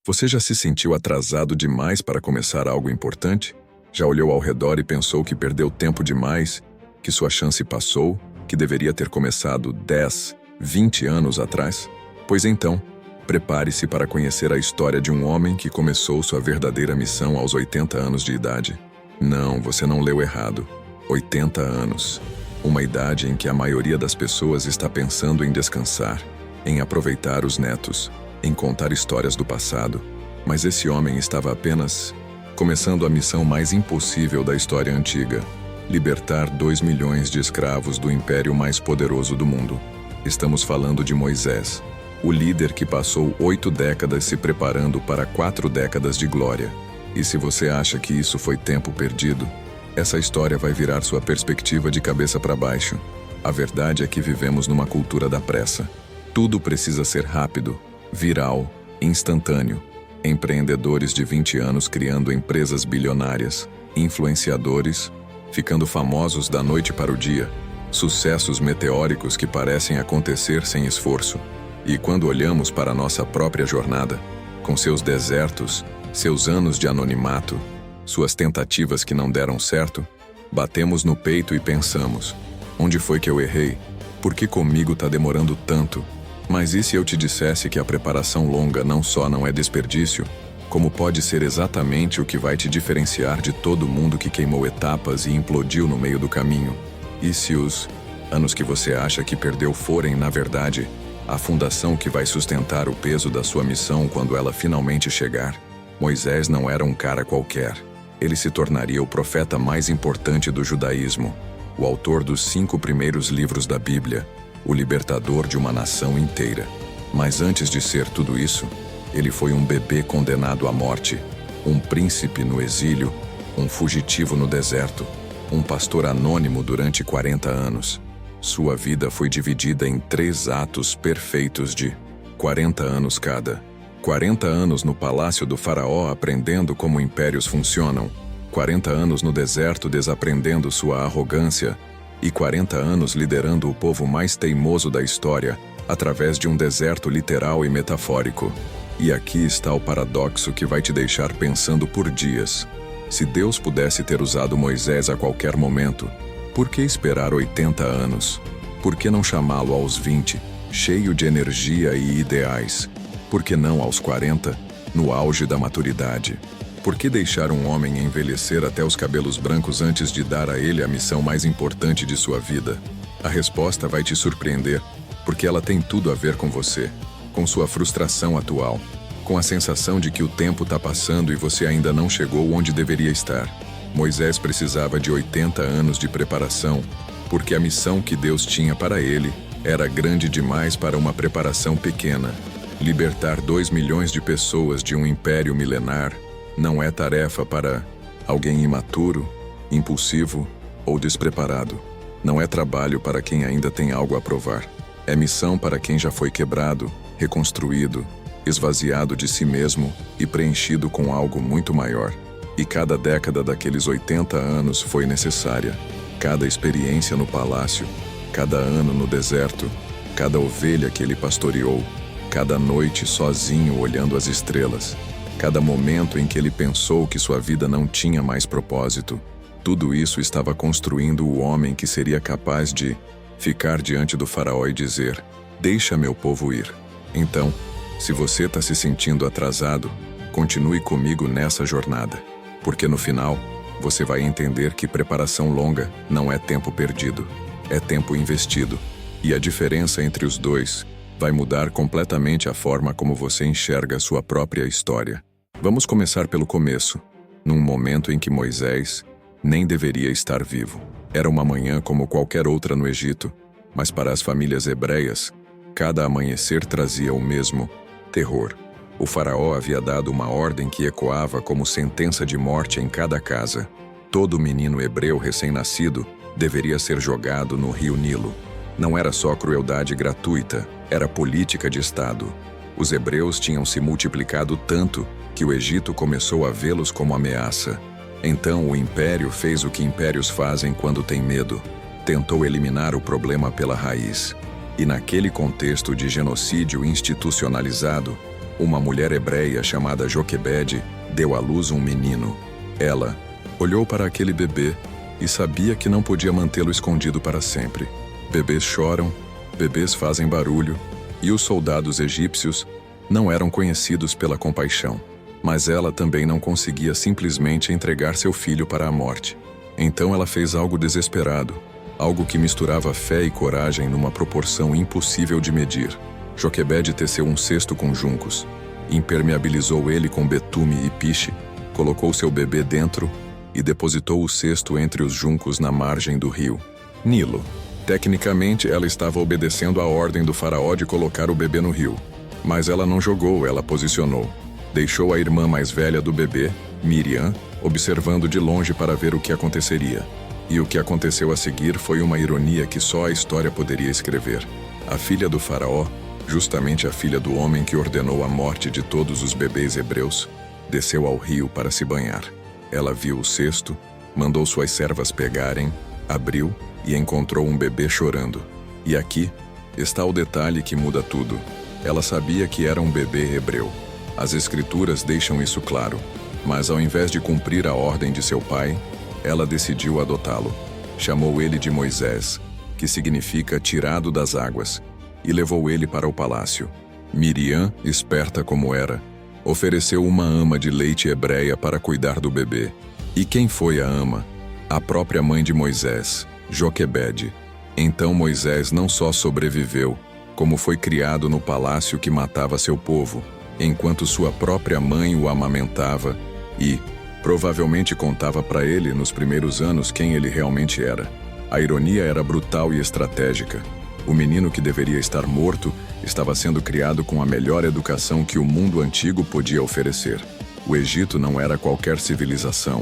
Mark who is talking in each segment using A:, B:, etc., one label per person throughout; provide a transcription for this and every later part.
A: Você já se sentiu atrasado demais para começar algo importante? Já olhou ao redor e pensou que perdeu tempo demais, que sua chance passou, que deveria ter começado 10, 20 anos atrás? Pois então, prepare-se para conhecer a história de um homem que começou sua verdadeira missão aos 80 anos de idade. Não, você não leu errado. 80 anos. Uma idade em que a maioria das pessoas está pensando em descansar, em aproveitar os netos, em contar histórias do passado. Mas esse homem estava apenas começando a missão mais impossível da história antiga: libertar 2 milhões de escravos do império mais poderoso do mundo. Estamos falando de Moisés, o líder que passou 8 décadas se preparando para 4 décadas de glória. E se você acha que isso foi tempo perdido, essa história vai virar sua perspectiva de cabeça para baixo. A verdade é que vivemos numa cultura da pressa. Tudo precisa ser rápido, viral, instantâneo. Empreendedores de 20 anos criando empresas bilionárias, influenciadores ficando famosos da noite para o dia, sucessos meteóricos que parecem acontecer sem esforço. E quando olhamos para a nossa própria jornada, com seus desertos, seus anos de anonimato, suas tentativas que não deram certo, batemos no peito e pensamos: onde foi que eu errei? Por que comigo tá demorando tanto? Mas e se eu te dissesse que a preparação longa não só não é desperdício, como pode ser exatamente o que vai te diferenciar de todo mundo que queimou etapas e implodiu no meio do caminho? E se os anos que você acha que perdeu forem, na verdade, a fundação que vai sustentar o peso da sua missão quando ela finalmente chegar? Moisés não era um cara qualquer. Ele se tornaria o profeta mais importante do judaísmo, o autor dos 5 primeiros livros da Bíblia, o libertador de uma nação inteira. Mas antes de ser tudo isso, ele foi um bebê condenado à morte, um príncipe no exílio, um fugitivo no deserto, um pastor anônimo durante 40 anos. Sua vida foi dividida em 3 atos perfeitos de 40 anos cada. 40 anos no palácio do faraó aprendendo como impérios funcionam, 40 anos no deserto desaprendendo sua arrogância, e 40 anos liderando o povo mais teimoso da história, através de um deserto literal e metafórico. E aqui está o paradoxo que vai te deixar pensando por dias. Se Deus pudesse ter usado Moisés a qualquer momento, por que esperar 80 anos? Por que não chamá-lo aos 20, cheio de energia e ideais? Por que não aos 40, no auge da maturidade? Por que deixar um homem envelhecer até os cabelos brancos antes de dar a ele a missão mais importante de sua vida? A resposta vai te surpreender, porque ela tem tudo a ver com você, com sua frustração atual, com a sensação de que o tempo está passando e você ainda não chegou onde deveria estar. Moisés precisava de 80 anos de preparação, porque a missão que Deus tinha para ele era grande demais para uma preparação pequena. Libertar 2 milhões de pessoas de um império milenar não é tarefa para alguém imaturo, impulsivo ou despreparado. Não é trabalho para quem ainda tem algo a provar. É missão para quem já foi quebrado, reconstruído, esvaziado de si mesmo e preenchido com algo muito maior. E cada década daqueles 80 anos foi necessária. Cada experiência no palácio, cada ano no deserto, cada ovelha que ele pastoreou, cada noite sozinho olhando as estrelas, cada momento em que ele pensou que sua vida não tinha mais propósito, tudo isso estava construindo o homem que seria capaz de ficar diante do faraó e dizer: deixa meu povo ir. Então, se você está se sentindo atrasado, continue comigo nessa jornada, porque no final, você vai entender que preparação longa não é tempo perdido, é tempo investido. E a diferença entre os dois vai mudar completamente a forma como você enxerga a sua própria história. Vamos começar pelo começo, num momento em que Moisés nem deveria estar vivo. Era uma manhã como qualquer outra no Egito, mas para as famílias hebreias, cada amanhecer trazia o mesmo terror. O faraó havia dado uma ordem que ecoava como sentença de morte em cada casa. Todo menino hebreu recém-nascido deveria ser jogado no rio Nilo. Não era só crueldade gratuita, era política de Estado. Os hebreus tinham se multiplicado tanto que o Egito começou a vê-los como ameaça. Então o império fez o que impérios fazem quando tem medo. Tentou eliminar o problema pela raiz. E naquele contexto de genocídio institucionalizado, uma mulher hebreia chamada Joquebede deu à luz um menino. Ela olhou para aquele bebê e sabia que não podia mantê-lo escondido para sempre. Bebês choram, bebês fazem barulho, e os soldados egípcios não eram conhecidos pela compaixão. Mas ela também não conseguia simplesmente entregar seu filho para a morte. Então ela fez algo desesperado, algo que misturava fé e coragem numa proporção impossível de medir. Joquebede teceu um cesto com juncos, impermeabilizou ele com betume e piche, colocou seu bebê dentro e depositou o cesto entre os juncos na margem do rio Nilo. Tecnicamente, ela estava obedecendo à ordem do faraó de colocar o bebê no rio. Mas ela não jogou, ela posicionou. Deixou a irmã mais velha do bebê, Miriam, observando de longe para ver o que aconteceria. E o que aconteceu a seguir foi uma ironia que só a história poderia escrever. A filha do faraó, justamente a filha do homem que ordenou a morte de todos os bebês hebreus, desceu ao rio para se banhar. Ela viu o cesto, mandou suas servas pegarem, abriu e encontrou um bebê chorando. E aqui está o detalhe que muda tudo. Ela sabia que era um bebê hebreu. As escrituras deixam isso claro, mas ao invés de cumprir a ordem de seu pai, ela decidiu adotá-lo. Chamou ele de Moisés, que significa tirado das águas, e levou ele para o palácio. Miriam, esperta como era, ofereceu uma ama de leite hebreia para cuidar do bebê. E quem foi a ama? A própria mãe de Moisés, Joquebede. Então Moisés não só sobreviveu, como foi criado no palácio que matava seu povo, enquanto sua própria mãe o amamentava e, provavelmente, contava para ele nos primeiros anos quem ele realmente era. A ironia era brutal e estratégica. O menino que deveria estar morto estava sendo criado com a melhor educação que o mundo antigo podia oferecer. O Egito não era qualquer civilização,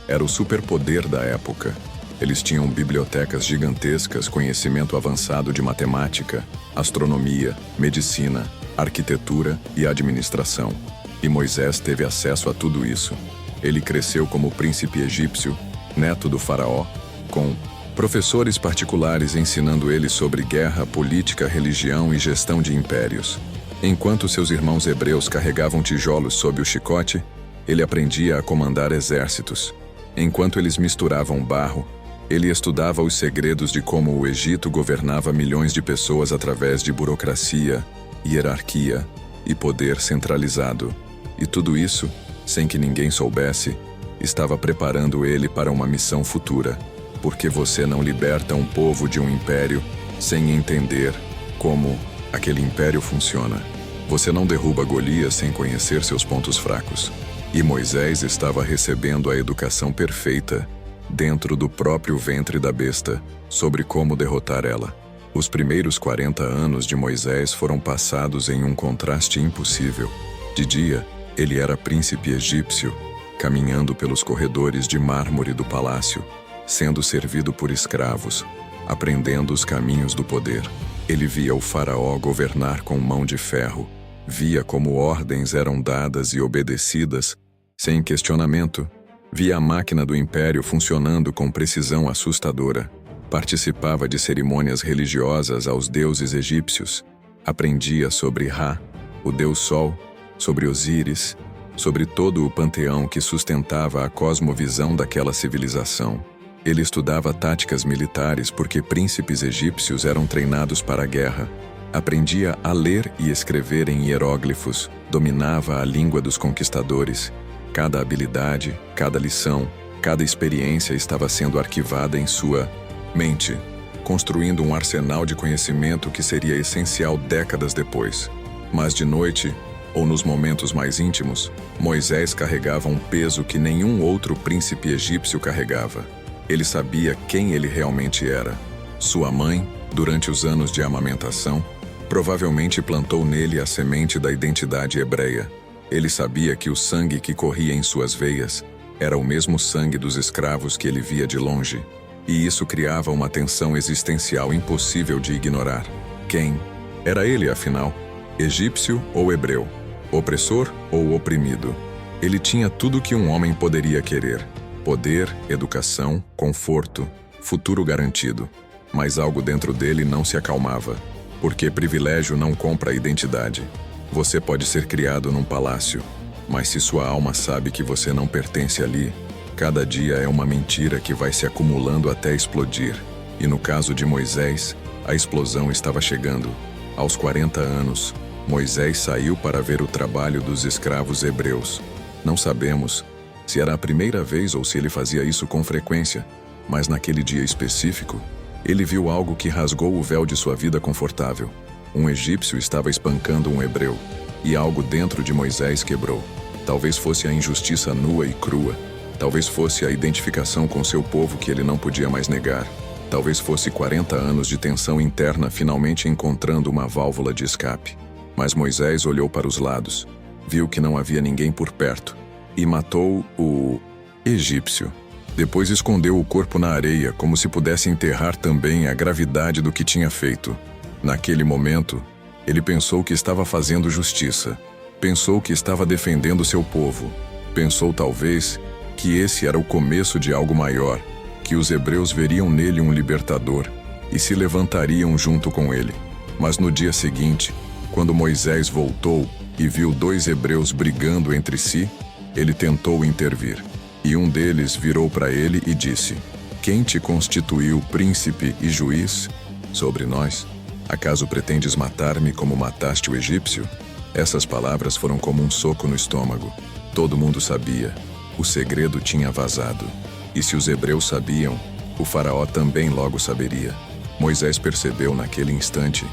A: era o superpoder da época. Eles tinham bibliotecas gigantescas, conhecimento avançado de matemática, astronomia, medicina, arquitetura e administração. E Moisés teve acesso a tudo isso. Ele cresceu como príncipe egípcio, neto do faraó, com professores particulares ensinando ele sobre guerra, política, religião e gestão de impérios. Enquanto seus irmãos hebreus carregavam tijolos sob o chicote, ele aprendia a comandar exércitos. Enquanto eles misturavam barro, ele estudava os segredos de como o Egito governava milhões de pessoas através de burocracia, hierarquia e poder centralizado. E tudo isso, sem que ninguém soubesse, estava preparando ele para uma missão futura. Porque você não liberta um povo de um império sem entender como aquele império funciona. Você não derruba Golias sem conhecer seus pontos fracos. E Moisés estava recebendo a educação perfeita, dentro do próprio ventre da besta, sobre como derrotar ela. Os primeiros 40 anos de Moisés foram passados em um contraste impossível. De dia, ele era príncipe egípcio, caminhando pelos corredores de mármore do palácio, sendo servido por escravos, aprendendo os caminhos do poder. Ele via o faraó governar com mão de ferro, via como ordens eram dadas e obedecidas, sem questionamento, via a máquina do império funcionando com precisão assustadora, participava de cerimônias religiosas aos deuses egípcios, aprendia sobre Ra, o deus Sol, sobre Osíris, sobre todo o panteão que sustentava a cosmovisão daquela civilização. Ele estudava táticas militares porque príncipes egípcios eram treinados para a guerra. Aprendia a ler e escrever em hieróglifos, dominava a língua dos conquistadores. Cada habilidade, cada lição, cada experiência estava sendo arquivada em sua mente, construindo um arsenal de conhecimento que seria essencial décadas depois. Mas de noite, ou nos momentos mais íntimos, Moisés carregava um peso que nenhum outro príncipe egípcio carregava. Ele sabia quem ele realmente era. Sua mãe, durante os anos de amamentação, provavelmente plantou nele a semente da identidade hebreia. Ele sabia que o sangue que corria em suas veias era o mesmo sangue dos escravos que ele via de longe. E isso criava uma tensão existencial impossível de ignorar. Quem era ele, afinal? Egípcio ou hebreu? Opressor ou oprimido? Ele tinha tudo que um homem poderia querer: poder, educação, conforto, futuro garantido. Mas algo dentro dele não se acalmava, porque privilégio não compra identidade. Você pode ser criado num palácio, mas se sua alma sabe que você não pertence ali, cada dia é uma mentira que vai se acumulando até explodir. E no caso de Moisés, a explosão estava chegando. Aos 40 anos, Moisés saiu para ver o trabalho dos escravos hebreus. Não sabemos se era a primeira vez ou se ele fazia isso com frequência, mas naquele dia específico, ele viu algo que rasgou o véu de sua vida confortável. Um egípcio estava espancando um hebreu, e algo dentro de Moisés quebrou. Talvez fosse a injustiça nua e crua. Talvez fosse a identificação com seu povo que ele não podia mais negar. Talvez fosse 40 anos de tensão interna finalmente encontrando uma válvula de escape. Mas Moisés olhou para os lados, viu que não havia ninguém por perto, e matou o egípcio. Depois escondeu o corpo na areia, como se pudesse enterrar também a gravidade do que tinha feito. Naquele momento, ele pensou que estava fazendo justiça. Pensou que estava defendendo seu povo. Pensou, talvez, que esse era o começo de algo maior, que os hebreus veriam nele um libertador e se levantariam junto com ele. Mas no dia seguinte, quando Moisés voltou e viu 2 hebreus brigando entre si, ele tentou intervir. E um deles virou para ele e disse: "Quem te constituiu príncipe e juiz sobre nós? Acaso pretendes matar-me como mataste o egípcio?" Essas palavras foram como um soco no estômago. Todo mundo sabia. O segredo tinha vazado. E se os hebreus sabiam, o faraó também logo saberia. Moisés percebeu naquele instante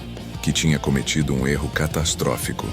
A: que tinha cometido um erro catastrófico.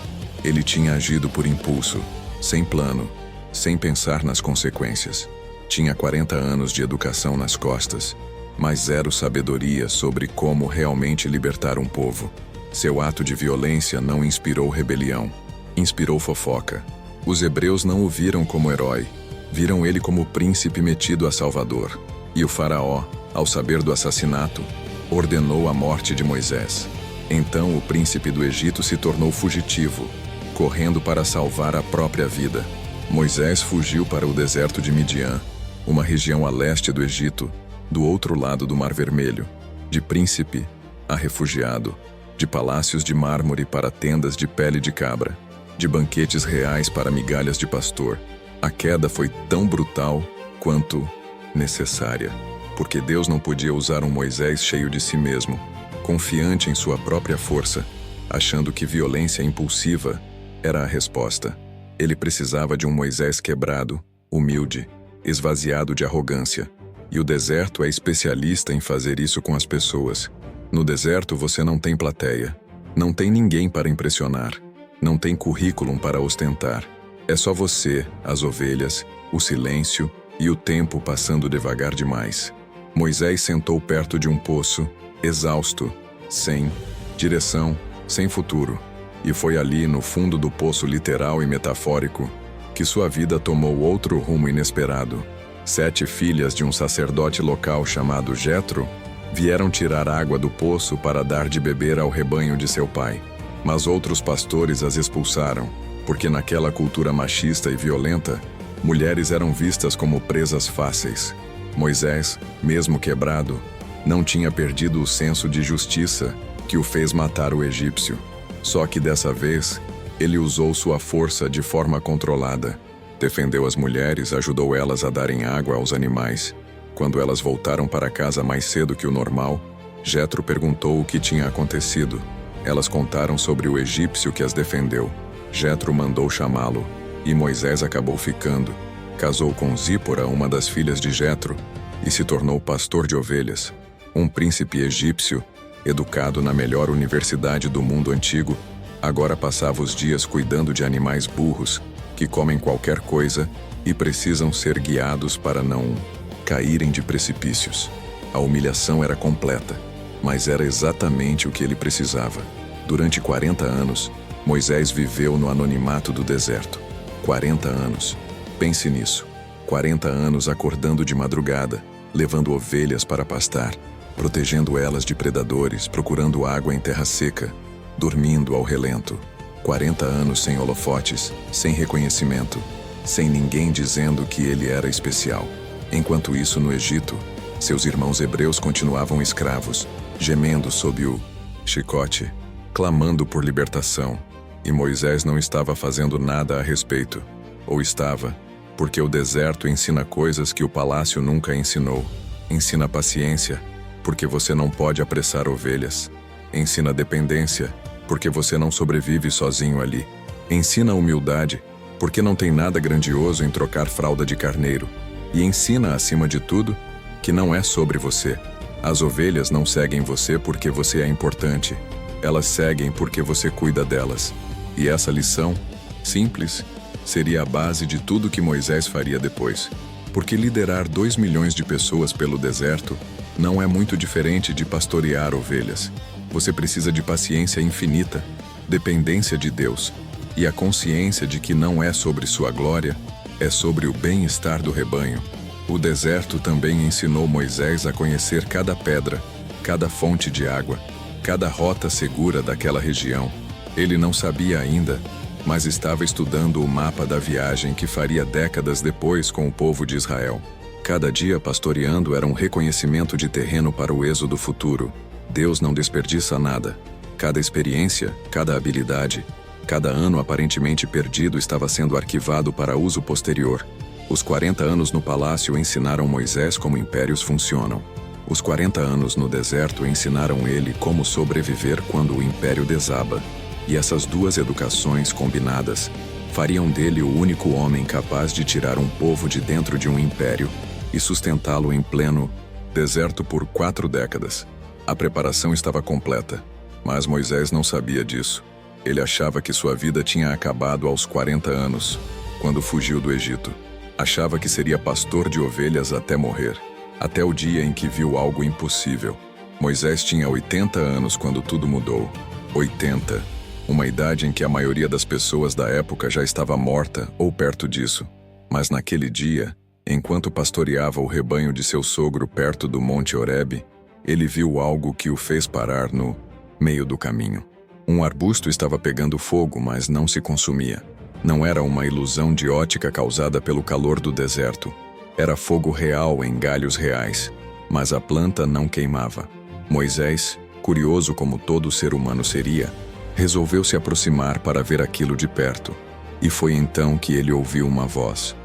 A: Ele tinha agido por impulso, sem plano, sem pensar nas consequências. Tinha 40 anos de educação nas costas, mas zero sabedoria sobre como realmente libertar um povo. Seu ato de violência não inspirou rebelião, inspirou fofoca. Os hebreus não o viram como herói, viram ele como príncipe metido a salvador. E o faraó, ao saber do assassinato, ordenou a morte de Moisés. Então o príncipe do Egito se tornou fugitivo, correndo para salvar a própria vida. Moisés fugiu para o deserto de Midian, uma região a leste do Egito, do outro lado do Mar Vermelho, de príncipe a refugiado, de palácios de mármore para tendas de pele de cabra, de banquetes reais para migalhas de pastor. A queda foi tão brutal quanto necessária, porque Deus não podia usar um Moisés cheio de si mesmo, confiante em sua própria força, achando que violência impulsiva era a resposta. Ele precisava de um Moisés quebrado, humilde, esvaziado de arrogância. E o deserto é especialista em fazer isso com as pessoas. No deserto você não tem plateia, não tem ninguém para impressionar, não tem currículo para ostentar. É só você, as ovelhas, o silêncio e o tempo passando devagar demais. Moisés sentou perto de um poço, exausto, sem direção, sem futuro. E foi ali, no fundo do poço literal e metafórico, que sua vida tomou outro rumo inesperado. 7 filhas de um sacerdote local chamado Jetro vieram tirar água do poço para dar de beber ao rebanho de seu pai. Mas outros pastores as expulsaram, porque naquela cultura machista e violenta, mulheres eram vistas como presas fáceis. Moisés, mesmo quebrado, não tinha perdido o senso de justiça que o fez matar o egípcio. Só que dessa vez, ele usou sua força de forma controlada. Defendeu as mulheres, ajudou elas a darem água aos animais. Quando elas voltaram para casa mais cedo que o normal, Jetro perguntou o que tinha acontecido. Elas contaram sobre o egípcio que as defendeu. Jetro mandou chamá-lo, e Moisés acabou ficando. Casou com Zípora, uma das filhas de Jetro, e se tornou pastor de ovelhas. Um príncipe egípcio, educado na melhor universidade do mundo antigo, agora passava os dias cuidando de animais burros, que comem qualquer coisa e precisam ser guiados para não caírem de precipícios. A humilhação era completa, mas era exatamente o que ele precisava. Durante 40 anos, Moisés viveu no anonimato do deserto. 40 anos. Pense nisso. 40 anos acordando de madrugada, levando ovelhas para pastar, protegendo elas de predadores, procurando água em terra seca, dormindo ao relento. 40 anos sem holofotes, sem reconhecimento, sem ninguém dizendo que ele era especial. Enquanto isso, no Egito, seus irmãos hebreus continuavam escravos, gemendo sob o chicote, clamando por libertação. E Moisés não estava fazendo nada a respeito. Ou estava, porque o deserto ensina coisas que o palácio nunca ensinou. Ensina paciência, porque você não pode apressar ovelhas. Ensina dependência, porque você não sobrevive sozinho ali. Ensina humildade, porque não tem nada grandioso em trocar fralda de carneiro. E ensina, acima de tudo, que não é sobre você. As ovelhas não seguem você porque você é importante. Elas seguem porque você cuida delas. E essa lição, simples, seria a base de tudo que Moisés faria depois. Porque liderar 2 milhões de pessoas pelo deserto não é muito diferente de pastorear ovelhas. Você precisa de paciência infinita, dependência de Deus e a consciência de que não é sobre sua glória, é sobre o bem-estar do rebanho. O deserto também ensinou Moisés a conhecer cada pedra, cada fonte de água, cada rota segura daquela região. Ele não sabia ainda, mas estava estudando o mapa da viagem que faria décadas depois com o povo de Israel. Cada dia pastoreando era um reconhecimento de terreno para o êxodo futuro. Deus não desperdiça nada. Cada experiência, cada habilidade, cada ano aparentemente perdido estava sendo arquivado para uso posterior. Os 40 anos no palácio ensinaram Moisés como impérios funcionam. Os 40 anos no deserto ensinaram ele como sobreviver quando o império desaba. E essas duas educações combinadas fariam dele o único homem capaz de tirar um povo de dentro de um império e sustentá-lo em pleno deserto por 4 décadas. A preparação estava completa, mas Moisés não sabia disso. Ele achava que sua vida tinha acabado aos 40 anos, quando fugiu do Egito. Achava que seria pastor de ovelhas até morrer, até o dia em que viu algo impossível. Moisés tinha 80 anos quando tudo mudou. 80. Uma idade em que a maioria das pessoas da época já estava morta ou perto disso. Mas naquele dia, enquanto pastoreava o rebanho de seu sogro perto do Monte Horebe, ele viu algo que o fez parar no meio do caminho. Um arbusto estava pegando fogo, mas não se consumia. Não era uma ilusão de ótica causada pelo calor do deserto. Era fogo real em galhos reais, mas a planta não queimava. Moisés, curioso como todo ser humano seria, resolveu se aproximar para ver aquilo de perto. E foi então que ele ouviu uma voz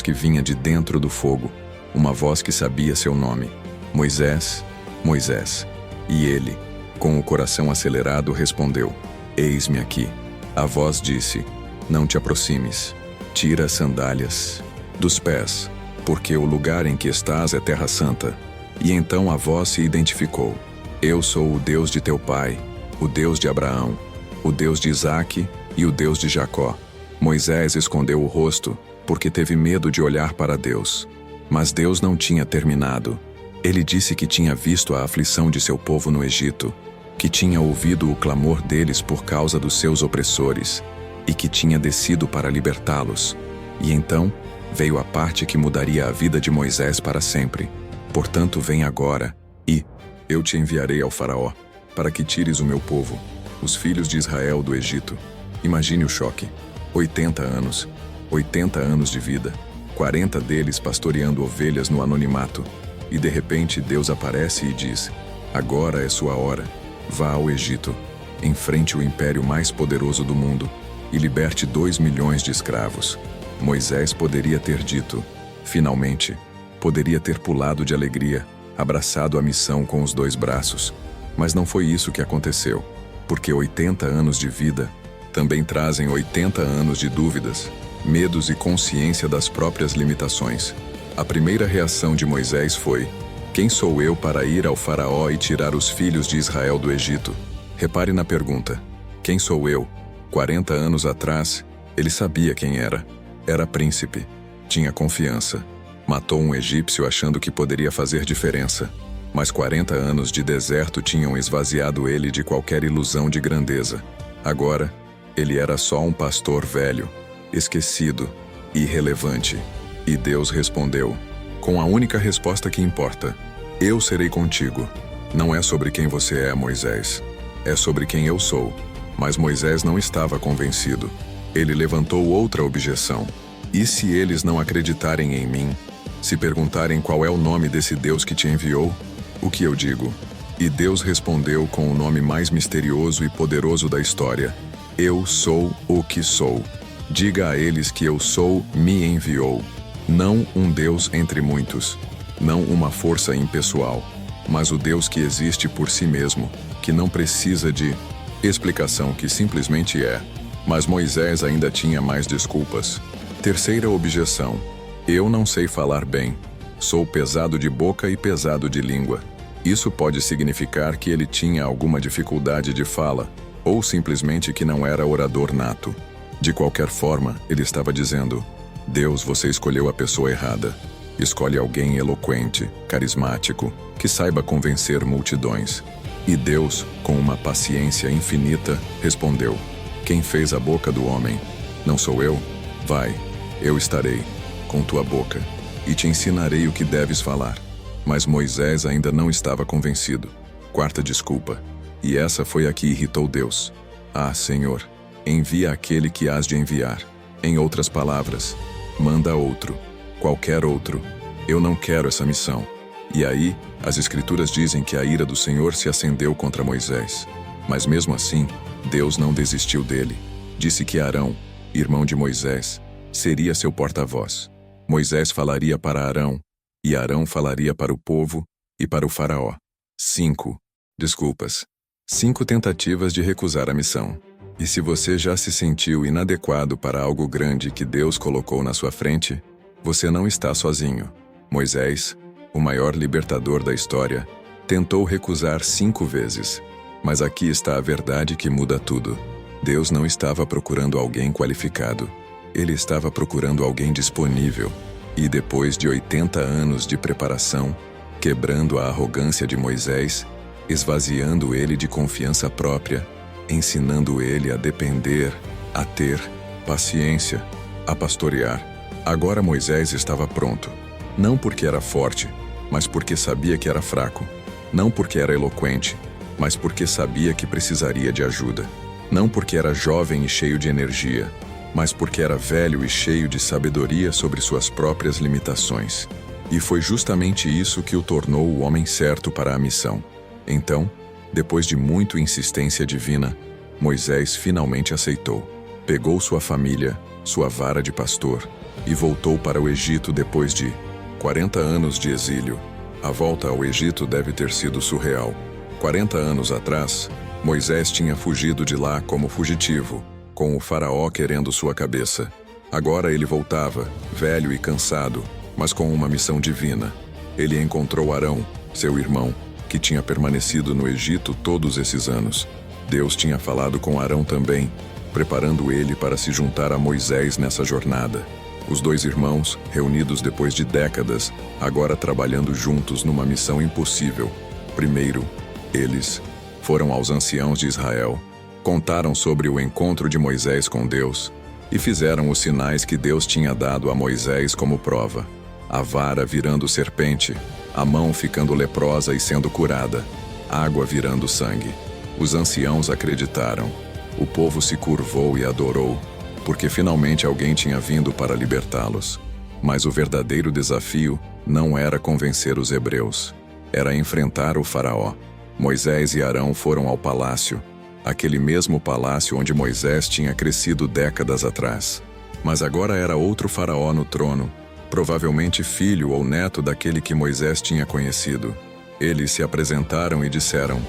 A: que vinha de dentro do fogo, uma voz que sabia seu nome. Moisés, Moisés. E ele, com o coração acelerado, respondeu: Eis-me aqui. A voz disse: Não te aproximes. Tira as sandálias dos pés, porque o lugar em que estás é terra santa. E então a voz se identificou: Eu sou o Deus de teu pai, o Deus de Abraão, o Deus de Isaque e o Deus de Jacó. Moisés escondeu o rosto, porque teve medo de olhar para Deus. Mas Deus não tinha terminado. Ele disse que tinha visto a aflição de seu povo no Egito, que tinha ouvido o clamor deles por causa dos seus opressores, e que tinha descido para libertá-los. E então veio a parte que mudaria a vida de Moisés para sempre. Portanto, vem agora, e eu te enviarei ao faraó, para que tires o meu povo, os filhos de Israel, do Egito. Imagine o choque. 80 anos. 80 anos de vida. 40 deles pastoreando ovelhas no anonimato. E de repente Deus aparece e diz: Agora é sua hora. Vá ao Egito. Enfrente o império mais poderoso do mundo e liberte 2 milhões de escravos. Moisés poderia ter dito: Finalmente. Poderia ter pulado de alegria, abraçado a missão com os 2 braços. Mas não foi isso que aconteceu, porque 80 anos de vida também trazem 80 anos de dúvidas, medos e consciência das próprias limitações. A primeira reação de Moisés foi: Quem sou eu para ir ao faraó e tirar os filhos de Israel do Egito? Repare na pergunta. Quem sou eu? 40 anos atrás, ele sabia quem era. Era príncipe. Tinha confiança. Matou um egípcio achando que poderia fazer diferença. Mas 40 anos de deserto tinham esvaziado ele de qualquer ilusão de grandeza. Agora, ele era só um pastor velho, esquecido, irrelevante. E Deus respondeu, com a única resposta que importa: Eu serei contigo. Não é sobre quem você é, Moisés. É sobre quem eu sou. Mas Moisés não estava convencido. Ele levantou outra objeção. E se eles não acreditarem em mim? Se perguntarem qual é o nome desse Deus que te enviou? O que eu digo? E Deus respondeu com o nome mais misterioso e poderoso da história: Eu sou o que sou. Diga a eles que eu sou, me enviou. Não um Deus entre muitos, não uma força impessoal, mas o Deus que existe por si mesmo, que não precisa de explicação, que simplesmente é. Mas Moisés ainda tinha mais desculpas. Terceira objeção: eu não sei falar bem. Sou pesado de boca e pesado de língua. Isso pode significar que ele tinha alguma dificuldade de fala, ou simplesmente que não era orador nato. De qualquer forma, ele estava dizendo: Deus, você escolheu a pessoa errada. Escolhe alguém eloquente, carismático, que saiba convencer multidões. E Deus, com uma paciência infinita, respondeu: quem fez a boca do homem? Não sou eu? Vai, eu estarei com tua boca e te ensinarei o que deves falar. Mas Moisés ainda não estava convencido. Quarta desculpa. E essa foi a que irritou Deus. Ah, Senhor, envia aquele que hás de enviar. Em outras palavras, manda outro, qualquer outro. Eu não quero essa missão. E aí, as Escrituras dizem que a ira do Senhor se acendeu contra Moisés. Mas mesmo assim, Deus não desistiu dele. Disse que Arão, irmão de Moisés, seria seu porta-voz. Moisés falaria para Arão, e Arão falaria para o povo e para o faraó. 5 desculpas. 5 tentativas de recusar a missão. E se você já se sentiu inadequado para algo grande que Deus colocou na sua frente, você não está sozinho. Moisés, o maior libertador da história, tentou recusar 5 vezes. Mas aqui está a verdade que muda tudo. Deus não estava procurando alguém qualificado. Ele estava procurando alguém disponível. E depois de 80 anos de preparação, quebrando a arrogância de Moisés, esvaziando ele de confiança própria, ensinando ele a depender, a ter paciência, a pastorear. Agora Moisés estava pronto. Não porque era forte, mas porque sabia que era fraco. Não porque era eloquente, mas porque sabia que precisaria de ajuda. Não porque era jovem e cheio de energia, mas porque era velho e cheio de sabedoria sobre suas próprias limitações. E foi justamente isso que o tornou o homem certo para a missão. Então, depois de muita insistência divina, Moisés finalmente aceitou. Pegou sua família, sua vara de pastor, e voltou para o Egito depois de 40 anos de exílio. A volta ao Egito deve ter sido surreal. 40 anos atrás, Moisés tinha fugido de lá como fugitivo, com o faraó querendo sua cabeça. Agora ele voltava, velho e cansado, mas com uma missão divina. Ele encontrou Arão, seu irmão, que tinha permanecido no Egito todos esses anos. Deus tinha falado com Arão também, preparando ele para se juntar a Moisés nessa jornada. Os 2 irmãos, reunidos depois de décadas, agora trabalhando juntos numa missão impossível. Primeiro, eles foram aos anciãos de Israel, contaram sobre o encontro de Moisés com Deus e fizeram os sinais que Deus tinha dado a Moisés como prova. A vara virando serpente, a mão ficando leprosa e sendo curada, água virando sangue. Os anciãos acreditaram. O povo se curvou e adorou, porque finalmente alguém tinha vindo para libertá-los. Mas o verdadeiro desafio não era convencer os hebreus, era enfrentar o faraó. Moisés e Arão foram ao palácio, aquele mesmo palácio onde Moisés tinha crescido décadas atrás. Mas agora era outro faraó no trono, provavelmente filho ou neto daquele que Moisés tinha conhecido. Eles se apresentaram e disseram: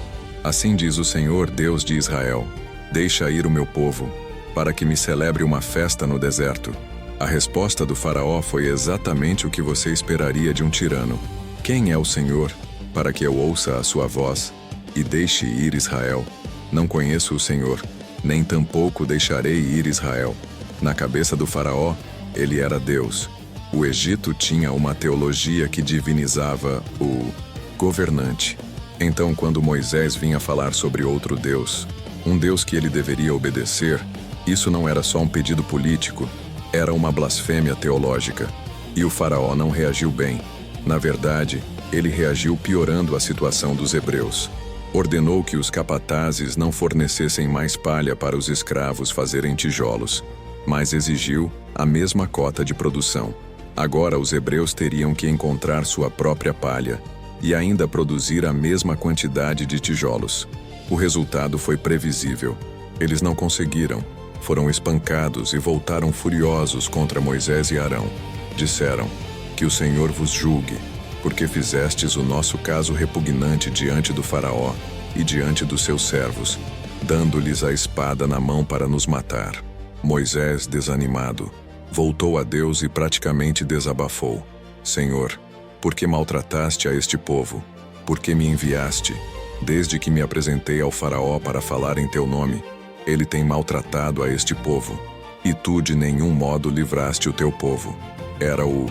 A: assim diz o Senhor, Deus de Israel, deixa ir o meu povo, para que me celebre uma festa no deserto. A resposta do faraó foi exatamente o que você esperaria de um tirano. Quem é o Senhor, para que eu ouça a sua voz e deixe ir Israel? Não conheço o Senhor, nem tampouco deixarei ir Israel. Na cabeça do faraó, ele era Deus. O Egito tinha uma teologia que divinizava o governante. Então, quando Moisés vinha falar sobre outro Deus, um Deus que ele deveria obedecer, isso não era só um pedido político, era uma blasfêmia teológica. E o faraó não reagiu bem. Na verdade, ele reagiu piorando a situação dos hebreus. Ordenou que os capatazes não fornecessem mais palha para os escravos fazerem tijolos, mas exigiu a mesma cota de produção. Agora os hebreus teriam que encontrar sua própria palha e ainda produzir a mesma quantidade de tijolos. O resultado foi previsível. Eles não conseguiram, foram espancados e voltaram furiosos contra Moisés e Arão. Disseram: que o Senhor vos julgue, porque fizestes o nosso caso repugnante diante do Faraó e diante dos seus servos, dando-lhes a espada na mão para nos matar. Moisés, desanimado, voltou a Deus e praticamente desabafou: Senhor, por que maltrataste a este povo? Por que me enviaste? Desde que me apresentei ao Faraó para falar em teu nome, ele tem maltratado a este povo, e tu de nenhum modo livraste o teu povo. Era o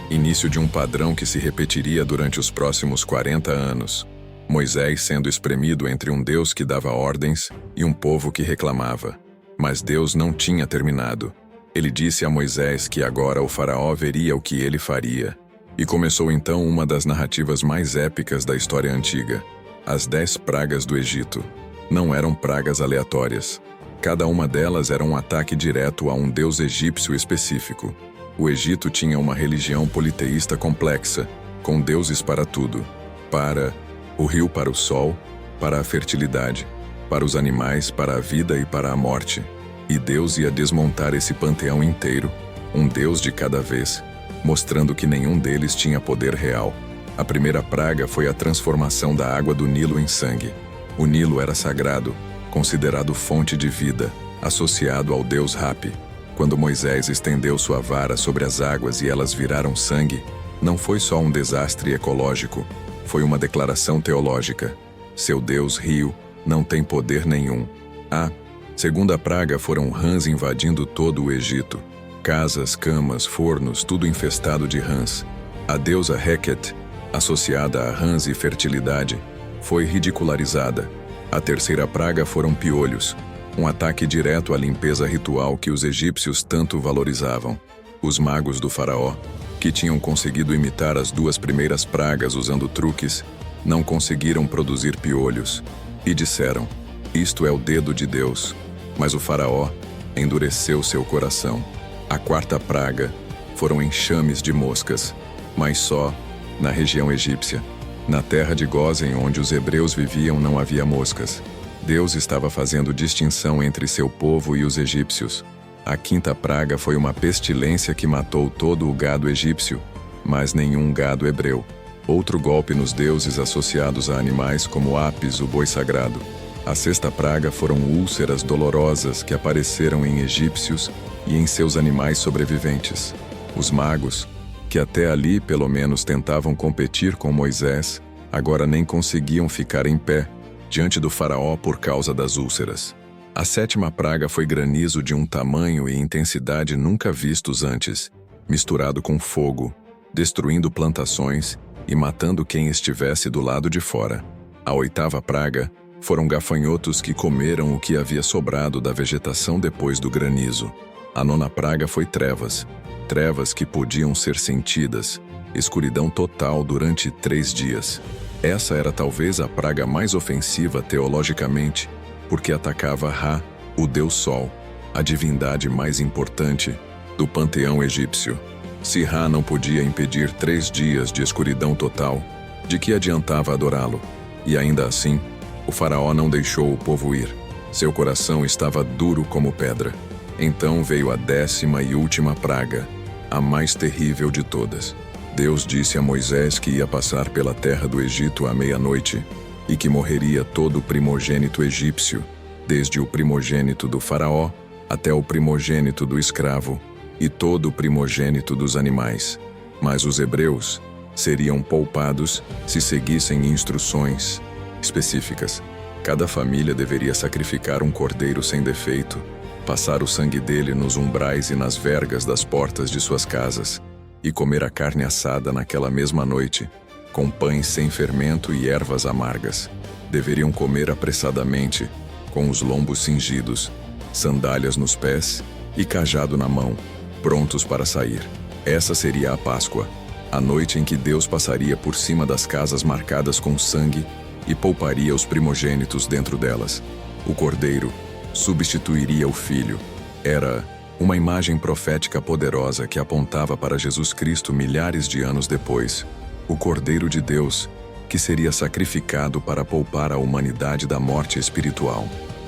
A: início de um padrão que se repetiria durante os próximos 40 anos. Moisés sendo espremido entre um Deus que dava ordens e um povo que reclamava. Mas Deus não tinha terminado. Ele disse a Moisés que agora o Faraó veria o que ele faria. E começou então uma das narrativas mais épicas da história antiga. As 10 pragas do Egito. Não eram pragas aleatórias. Cada uma delas era um ataque direto a um deus egípcio específico. O Egito tinha uma religião politeísta complexa, com deuses para tudo. Para o rio, para o sol, para a fertilidade, para os animais, para a vida e para a morte. E Deus ia desmontar esse panteão inteiro, um deus de cada vez, mostrando que nenhum deles tinha poder real. A primeira praga foi a transformação da água do Nilo em sangue. O Nilo era sagrado, considerado fonte de vida, associado ao deus Hapi. Quando Moisés estendeu sua vara sobre as águas e elas viraram sangue, não foi só um desastre ecológico, foi uma declaração teológica. Seu Deus, rio, não tem poder nenhum. A segunda praga foram rãs invadindo todo o Egito. Casas, camas, fornos, tudo infestado de rãs. A deusa Heket, associada a rãs e fertilidade, foi ridicularizada. A terceira praga foram piolhos, um ataque direto à limpeza ritual que os egípcios tanto valorizavam. Os magos do faraó, que tinham conseguido imitar as 2 primeiras pragas usando truques, não conseguiram produzir piolhos, e disseram: isto é o dedo de Deus. Mas o faraó endureceu seu coração. A quarta praga foram enxames de moscas, mas só na região egípcia. Na terra de Gósen, onde os hebreus viviam, não havia moscas. Deus estava fazendo distinção entre seu povo e os egípcios. A quinta praga foi uma pestilência que matou todo o gado egípcio, mas nenhum gado hebreu. Outro golpe nos deuses associados a animais como Apis, o boi sagrado. A sexta praga foram úlceras dolorosas que apareceram em egípcios e em seus animais sobreviventes. Os magos, que até ali pelo menos tentavam competir com Moisés, agora nem conseguiam ficar em pé diante do faraó por causa das úlceras. A sétima praga foi granizo de um tamanho e intensidade nunca vistos antes, misturado com fogo, destruindo plantações e matando quem estivesse do lado de fora. A oitava praga foram gafanhotos que comeram o que havia sobrado da vegetação depois do granizo. A nona praga foi trevas. Trevas que podiam ser sentidas, escuridão total durante 3 dias. Essa era talvez a praga mais ofensiva teologicamente, porque atacava Ra, o deus Sol, a divindade mais importante do panteão egípcio. Se Ra não podia impedir 3 dias de escuridão total, de que adiantava adorá-lo? E ainda assim, o faraó não deixou o povo ir. Seu coração estava duro como pedra. Então veio a 10ª e última praga, a mais terrível de todas. Deus disse a Moisés que ia passar pela terra do Egito à meia-noite e que morreria todo o primogênito egípcio, desde o primogênito do faraó até o primogênito do escravo e todo o primogênito dos animais. Mas os hebreus seriam poupados se seguissem instruções específicas. Cada família deveria sacrificar um cordeiro sem defeito, passar o sangue dele nos umbrais e nas vergas das portas de suas casas, e comer a carne assada naquela mesma noite, com pães sem fermento e ervas amargas. Deveriam comer apressadamente, com os lombos cingidos, sandálias nos pés e cajado na mão, prontos para sair. Essa seria a Páscoa, a noite em que Deus passaria por cima das casas marcadas com sangue e pouparia os primogênitos dentro delas. O cordeiro substituiria o filho. Era uma imagem profética poderosa que apontava para Jesus Cristo milhares de anos depois, o Cordeiro de Deus, que seria sacrificado para poupar a humanidade da morte espiritual.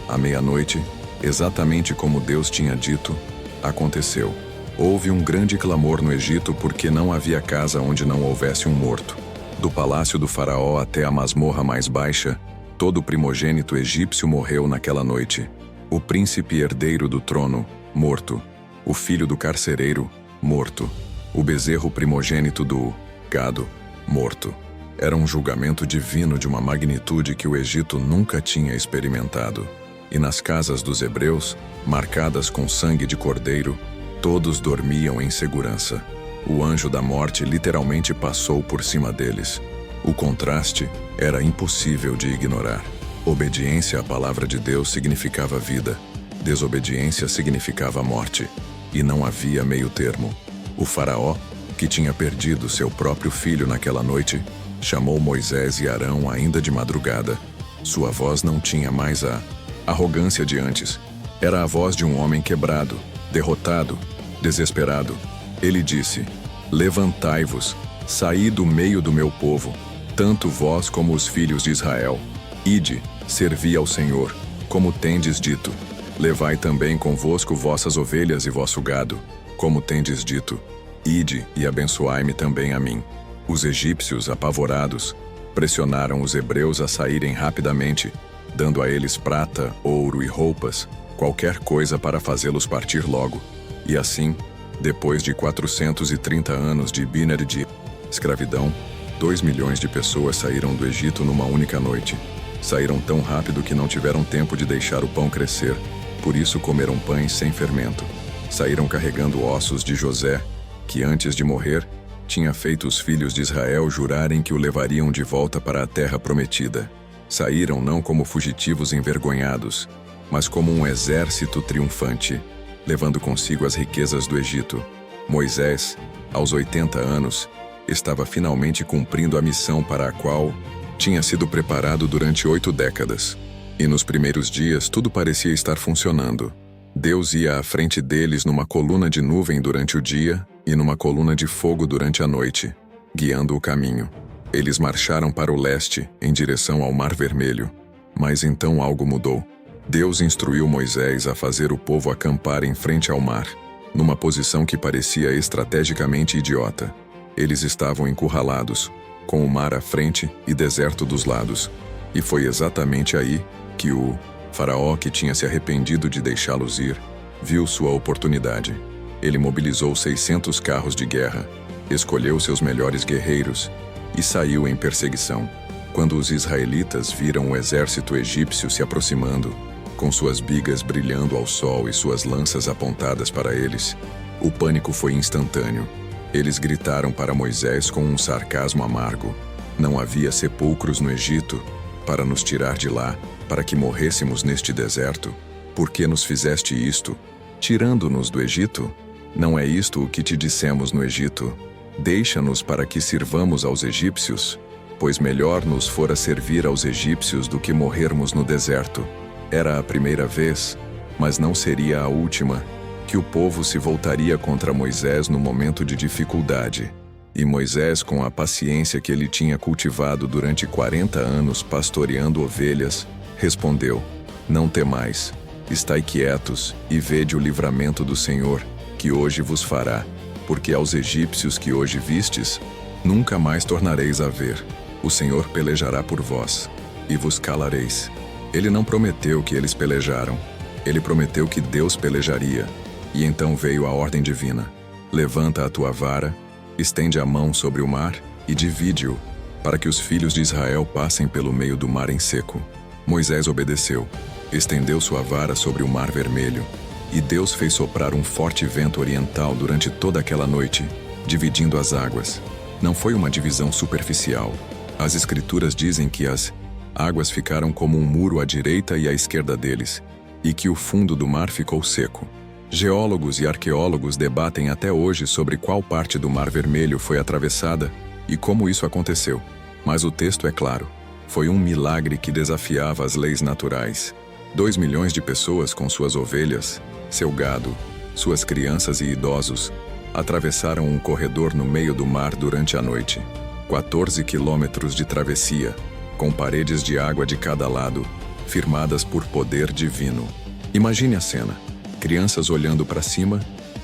A: À meia-noite, Exatamente como Deus tinha dito, aconteceu. Houve um grande clamor no Egito porque não havia casa onde não houvesse um morto. Do palácio do faraó até a masmorra mais baixa, todo primogênito egípcio morreu naquela noite. O príncipe herdeiro do trono, morto. O filho do carcereiro, morto. O bezerro primogênito do gado, morto. Era um julgamento divino de uma magnitude que o Egito nunca tinha experimentado. E nas casas dos hebreus, marcadas com sangue de cordeiro, todos dormiam em segurança. O anjo da morte literalmente passou por cima deles. O contraste era impossível de ignorar. Obediência à palavra de Deus significava vida. Desobediência significava morte. E não havia meio termo. O faraó, que tinha perdido seu próprio filho naquela noite, chamou Moisés e Arão ainda de madrugada. Sua voz não tinha mais a arrogância de antes. Era a voz de um homem quebrado, derrotado, desesperado. Ele disse: levantai-vos, saí do meio do meu povo, tanto vós como os filhos de Israel. Ide, servi ao Senhor, como tendes dito. Levai também convosco vossas ovelhas e vosso gado, como tendes dito. Ide e abençoai-me também a mim. Os egípcios, apavorados, pressionaram os hebreus a saírem rapidamente, dando a eles prata, ouro e roupas, qualquer coisa para fazê-los partir logo. E assim, depois de 430 anos de de escravidão, 2 milhões de pessoas saíram do Egito numa única noite. Saíram tão rápido que não tiveram tempo de deixar o pão crescer, por isso comeram pães sem fermento. Saíram carregando ossos de José, que antes de morrer, tinha feito os filhos de Israel jurarem que o levariam de volta para a terra prometida. Saíram não como fugitivos envergonhados, mas como um exército triunfante, levando consigo as riquezas do Egito. Moisés, aos 80 anos, estava finalmente cumprindo a missão para a qual tinha sido preparado durante 8 décadas. E nos primeiros dias tudo parecia estar funcionando. Deus ia à frente deles numa coluna de nuvem durante o dia e numa coluna de fogo durante a noite, guiando o caminho. Eles marcharam para o leste, em direção ao Mar Vermelho. Mas então algo mudou. Deus instruiu Moisés a fazer o povo acampar em frente ao mar, numa posição que parecia estrategicamente idiota. Eles estavam encurralados, com o mar à frente e deserto dos lados. E foi exatamente aí que o faraó, que tinha se arrependido de deixá-los ir, viu sua oportunidade. Ele mobilizou 600 carros de guerra, escolheu seus melhores guerreiros e saiu em perseguição. Quando os israelitas viram o exército egípcio se aproximando, com suas bigas brilhando ao sol e suas lanças apontadas para eles, o pânico foi instantâneo. Eles gritaram para Moisés com um sarcasmo amargo: não havia sepulcros no Egito para nos tirar de lá, para que morrêssemos neste deserto? Por que nos fizeste isto, tirando-nos do Egito? Não é isto o que te dissemos no Egito? Deixa-nos para que sirvamos aos egípcios, pois melhor nos fora servir aos egípcios do que morrermos no deserto. Era a primeira vez, mas não seria a última, que o povo se voltaria contra Moisés no momento de dificuldade. E Moisés, com a paciência que ele tinha cultivado durante 40 anos pastoreando ovelhas, respondeu: não temais, estai quietos e vede o livramento do Senhor, que hoje vos fará, porque aos egípcios que hoje vistes, nunca mais tornareis a ver. O Senhor pelejará por vós, e vos calareis. Ele não prometeu que eles pelejaram, ele prometeu que Deus pelejaria. E então veio a ordem divina: levanta a tua vara, estende a mão sobre o mar e divide-o, para que os filhos de Israel passem pelo meio do mar em seco. Moisés obedeceu, estendeu sua vara sobre o Mar Vermelho, e Deus fez soprar um forte vento oriental durante toda aquela noite, dividindo as águas. Não foi uma divisão superficial. As Escrituras dizem que as águas ficaram como um muro à direita e à esquerda deles, e que o fundo do mar ficou seco. Geólogos e arqueólogos debatem até hoje sobre qual parte do Mar Vermelho foi atravessada e como isso aconteceu. Mas o texto é claro. Foi um milagre que desafiava as leis naturais. 2 milhões de pessoas com suas ovelhas, seu gado, suas crianças e idosos, atravessaram um corredor no meio do mar durante a noite. 14 quilômetros de travessia, com paredes de água de cada lado, firmadas por poder divino. Imagine a cena: crianças olhando para cima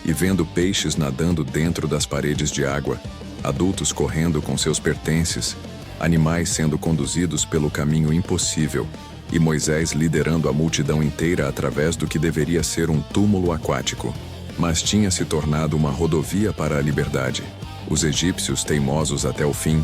A: e vendo peixes nadando dentro das paredes de água, adultos correndo com seus pertences, animais sendo conduzidos pelo caminho impossível, e Moisés liderando a multidão inteira através do que deveria ser um túmulo aquático, mas tinha se tornado uma rodovia para a liberdade. Os egípcios, teimosos até o fim,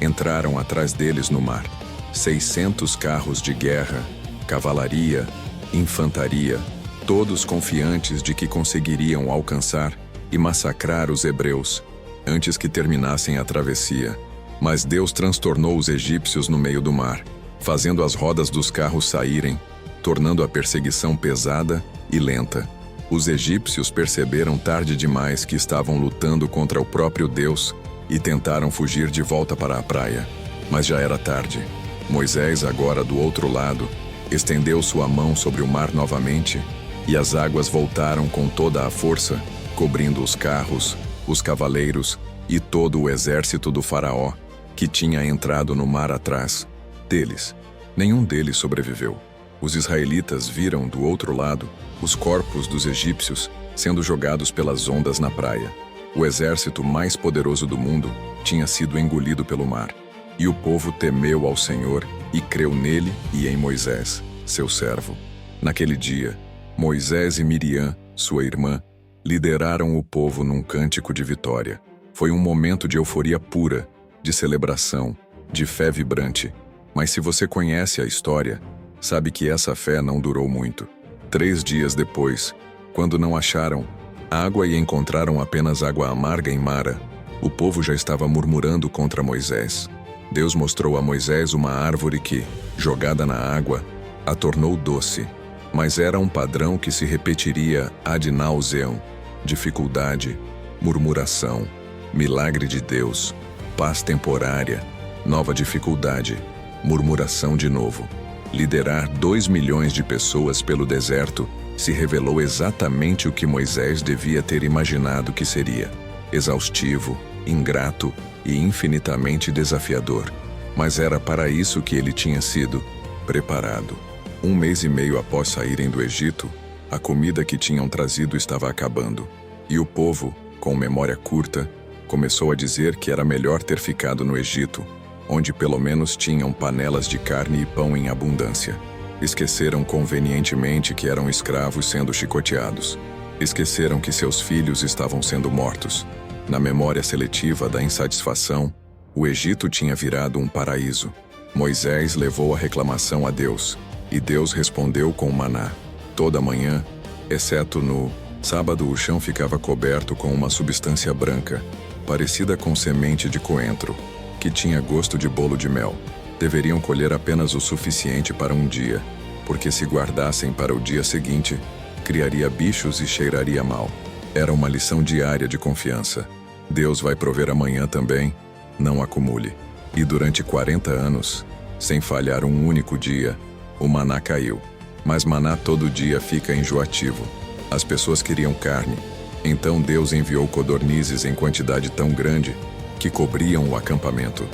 A: entraram atrás deles no mar. 600 carros de guerra, cavalaria, infantaria, todos confiantes de que conseguiriam alcançar e massacrar os hebreus antes que terminassem a travessia. Mas Deus transtornou os egípcios no meio do mar, fazendo as rodas dos carros saírem, tornando a perseguição pesada e lenta. Os egípcios perceberam tarde demais que estavam lutando contra o próprio Deus e tentaram fugir de volta para a praia. Mas já era tarde. Moisés, agora do outro lado, estendeu sua mão sobre o mar novamente, e as águas voltaram com toda a força, cobrindo os carros, os cavaleiros e todo o exército do faraó, que tinha entrado no mar atrás deles. Nenhum deles sobreviveu. Os israelitas viram do outro lado os corpos dos egípcios sendo jogados pelas ondas na praia. O exército mais poderoso do mundo tinha sido engolido pelo mar. E o povo temeu ao Senhor e creu nele e em Moisés, seu servo. Naquele dia, Moisés e Miriam, sua irmã, lideraram o povo num cântico de vitória. Foi um momento de euforia pura, de celebração, de fé vibrante. Mas se você conhece a história, sabe que essa fé não durou muito. 3 dias depois, quando não acharam água e encontraram apenas água amarga em Mara, o povo já estava murmurando contra Moisés. Deus mostrou a Moisés uma árvore que, jogada na água, a tornou doce. Mas era um padrão que se repetiria ad nauseam: dificuldade, murmuração, milagre de Deus, paz temporária, nova dificuldade, murmuração de novo. Liderar 2 milhões de pessoas pelo deserto se revelou exatamente o que Moisés devia ter imaginado que seria: exaustivo, ingrato e infinitamente desafiador. Mas era para isso que ele tinha sido preparado. 1 mês e meio após saírem do Egito, a comida que tinham trazido estava acabando, e o povo, com memória curta, começou a dizer que era melhor ter ficado no Egito, onde pelo menos tinham panelas de carne e pão em abundância. Esqueceram convenientemente que eram escravos sendo chicoteados. Esqueceram que seus filhos estavam sendo mortos. Na memória seletiva da insatisfação, o Egito tinha virado um paraíso. Moisés levou a reclamação a Deus, e Deus respondeu com o maná. Toda manhã, exceto no sábado, o chão ficava coberto com uma substância branca, parecida com semente de coentro, que tinha gosto de bolo de mel. Deveriam colher apenas o suficiente para um dia, porque se guardassem para o dia seguinte, criaria bichos e cheiraria mal. Era uma lição diária de confiança. Deus vai prover amanhã também, não acumule. E durante 40 anos, sem falhar um único dia, o maná caiu. Mas maná todo dia fica enjoativo. As pessoas queriam carne. Então Deus enviou codornizes em quantidade tão grande que cobriam o acampamento.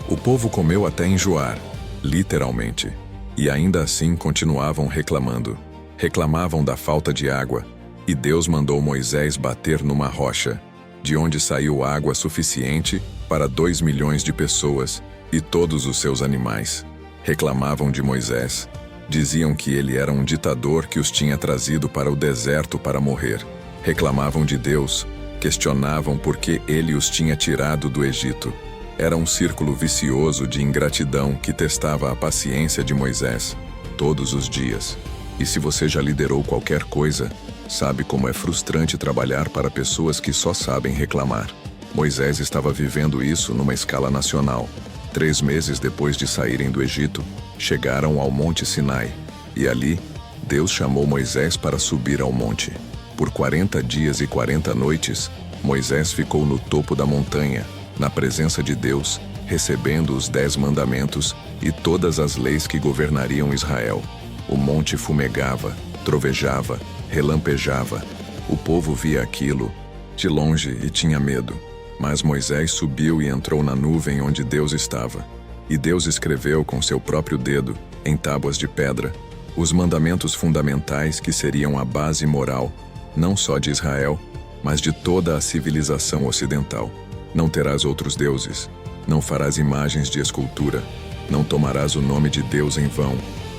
A: O povo comeu até enjoar, literalmente. E ainda assim continuavam reclamando. Reclamavam da falta de água. E Deus mandou Moisés bater numa rocha, de onde saiu água suficiente para 2 milhões de pessoas e todos os seus animais. Reclamavam de Moisés. Diziam que ele era um ditador que os tinha trazido para o deserto para morrer. Reclamavam de Deus. Questionavam por que ele os tinha tirado do Egito. Era um círculo vicioso de ingratidão que testava a paciência de Moisés, todos os dias. E se você já liderou qualquer coisa, sabe como é frustrante trabalhar para pessoas que só sabem reclamar. Moisés estava vivendo isso numa escala nacional. 3 meses depois de saírem do Egito, chegaram ao Monte Sinai, e ali, Deus chamou Moisés para subir ao monte. Por 40 dias e 40 noites, Moisés ficou no topo da montanha, na presença de Deus, recebendo os 10 mandamentos e todas as leis que governariam Israel. O monte fumegava, trovejava, relampejava. O povo via aquilo de longe e tinha medo. Mas Moisés subiu e entrou na nuvem onde Deus estava. E Deus escreveu com seu próprio dedo, em tábuas de pedra, Os mandamentos fundamentais que seriam a base moral, não só de Israel, mas de toda a civilização ocidental. Não terás outros deuses, não farás imagens de escultura, não tomarás o nome de Deus em vão.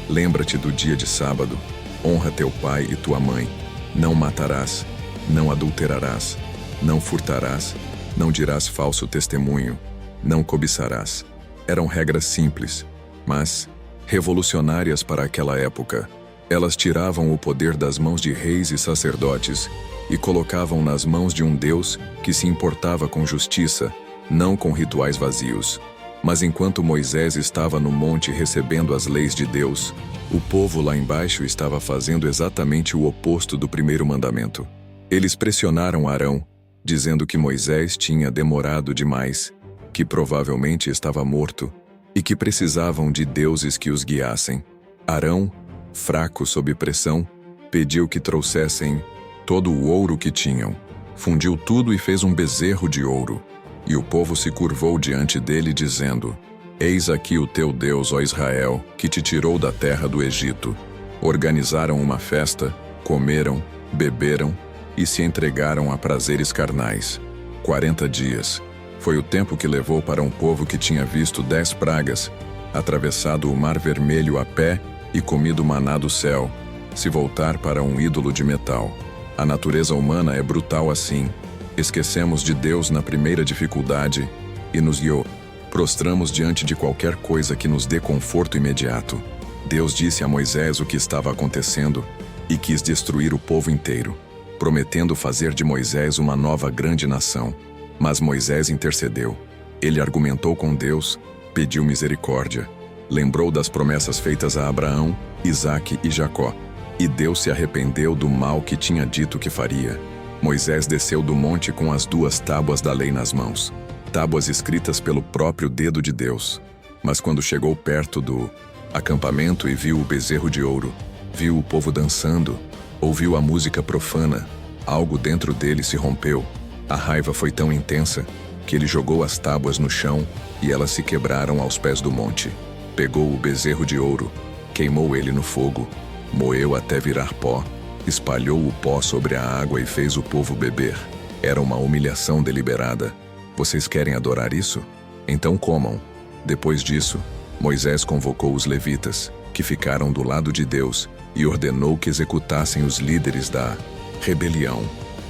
A: Lembra-te do dia de sábado, honra teu pai e tua mãe. Não matarás, não adulterarás, não furtarás, não dirás falso testemunho, não cobiçarás. Eram regras simples, mas revolucionárias para aquela época. Elas tiravam o poder das mãos de reis e sacerdotes e colocavam nas mãos de um Deus que se importava com justiça, não com rituais vazios. Mas enquanto Moisés estava no monte recebendo as leis de Deus, o povo lá embaixo estava fazendo exatamente o oposto do primeiro mandamento. Eles pressionaram Arão, dizendo que Moisés tinha demorado demais, que provavelmente estava morto e que precisavam de deuses que os guiassem. Arão, fraco sob pressão, pediu que trouxessem todo o ouro que tinham. Fundiu tudo e fez um bezerro de ouro. E o povo se curvou diante dele, dizendo: Eis aqui o teu Deus, ó Israel, que te tirou da terra do Egito. Organizaram uma festa, comeram, beberam e se entregaram a prazeres carnais. 40 dias. Foi o tempo que levou para um povo que tinha visto 10 pragas, atravessado o Mar Vermelho a pé e comido maná do céu, se voltar para um ídolo de metal. A natureza humana é brutal assim. Esquecemos de Deus na primeira dificuldade e nos prostramos diante de qualquer coisa que nos dê conforto imediato. Deus disse a Moisés o que estava acontecendo e quis destruir o povo inteiro, prometendo fazer de Moisés uma nova grande nação. Mas Moisés intercedeu. Ele argumentou com Deus, pediu misericórdia, lembrou das promessas feitas a Abraão, Isaque e Jacó, e Deus se arrependeu do mal que tinha dito que faria. Moisés desceu do monte com as 2 tábuas da lei nas mãos, tábuas escritas pelo próprio dedo de Deus. Mas quando chegou perto do acampamento e viu o bezerro de ouro, viu o povo dançando, ouviu a música profana, algo dentro dele se rompeu. A raiva foi tão intensa que ele jogou as tábuas no chão e elas se quebraram aos pés do monte. Pegou o bezerro de ouro, queimou ele no fogo, moeu até virar pó, espalhou o pó sobre a água e fez o povo beber. Era uma humilhação deliberada. Vocês querem adorar isso? Então comam. Depois disso, Moisés convocou os levitas, que ficaram do lado de Deus, e ordenou que executassem os líderes da rebelião.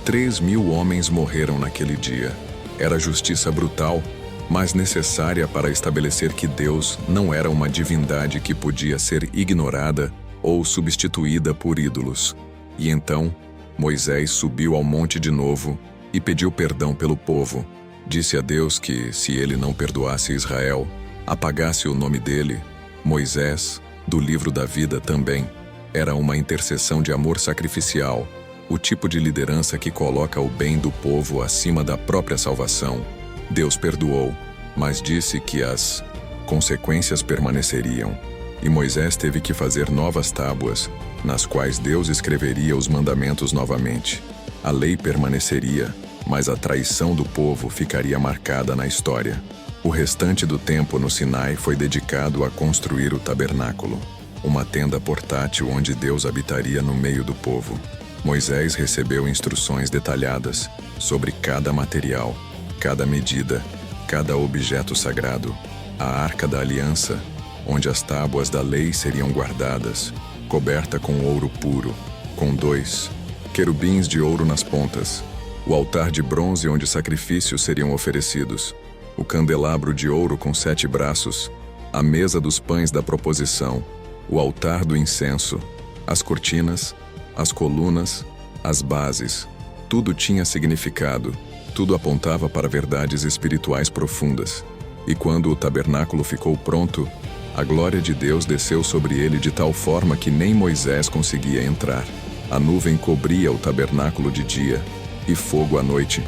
A: 3.000 homens morreram naquele dia. Era justiça brutal, mas necessária para estabelecer que Deus não era uma divindade que podia ser ignorada ou substituída por ídolos. E então, Moisés subiu ao monte de novo e pediu perdão pelo povo. Disse a Deus que, se ele não perdoasse Israel, apagasse o nome dele, Moisés, do livro da vida também. Era uma intercessão de amor sacrificial, o tipo de liderança que coloca o bem do povo acima da própria salvação. Deus perdoou, mas disse que as consequências permaneceriam. E Moisés teve que fazer novas tábuas, nas quais Deus escreveria os mandamentos novamente. A lei permaneceria, mas a traição do povo ficaria marcada na história. O restante do tempo no Sinai foi dedicado a construir o tabernáculo, uma tenda portátil onde Deus habitaria no meio do povo. Moisés recebeu instruções detalhadas sobre cada material, cada medida, cada objeto sagrado. A Arca da Aliança, onde as tábuas da lei seriam guardadas, coberta com ouro puro, com 2 querubins de ouro nas pontas, o altar de bronze onde sacrifícios seriam oferecidos, o candelabro de ouro com 7 braços, a mesa dos pães da proposição, o altar do incenso, as cortinas, as colunas, as bases. Tudo tinha significado, tudo apontava para verdades espirituais profundas. E quando o tabernáculo ficou pronto, a glória de Deus desceu sobre ele de tal forma que nem Moisés conseguia entrar. A nuvem cobria o tabernáculo de dia e fogo à noite.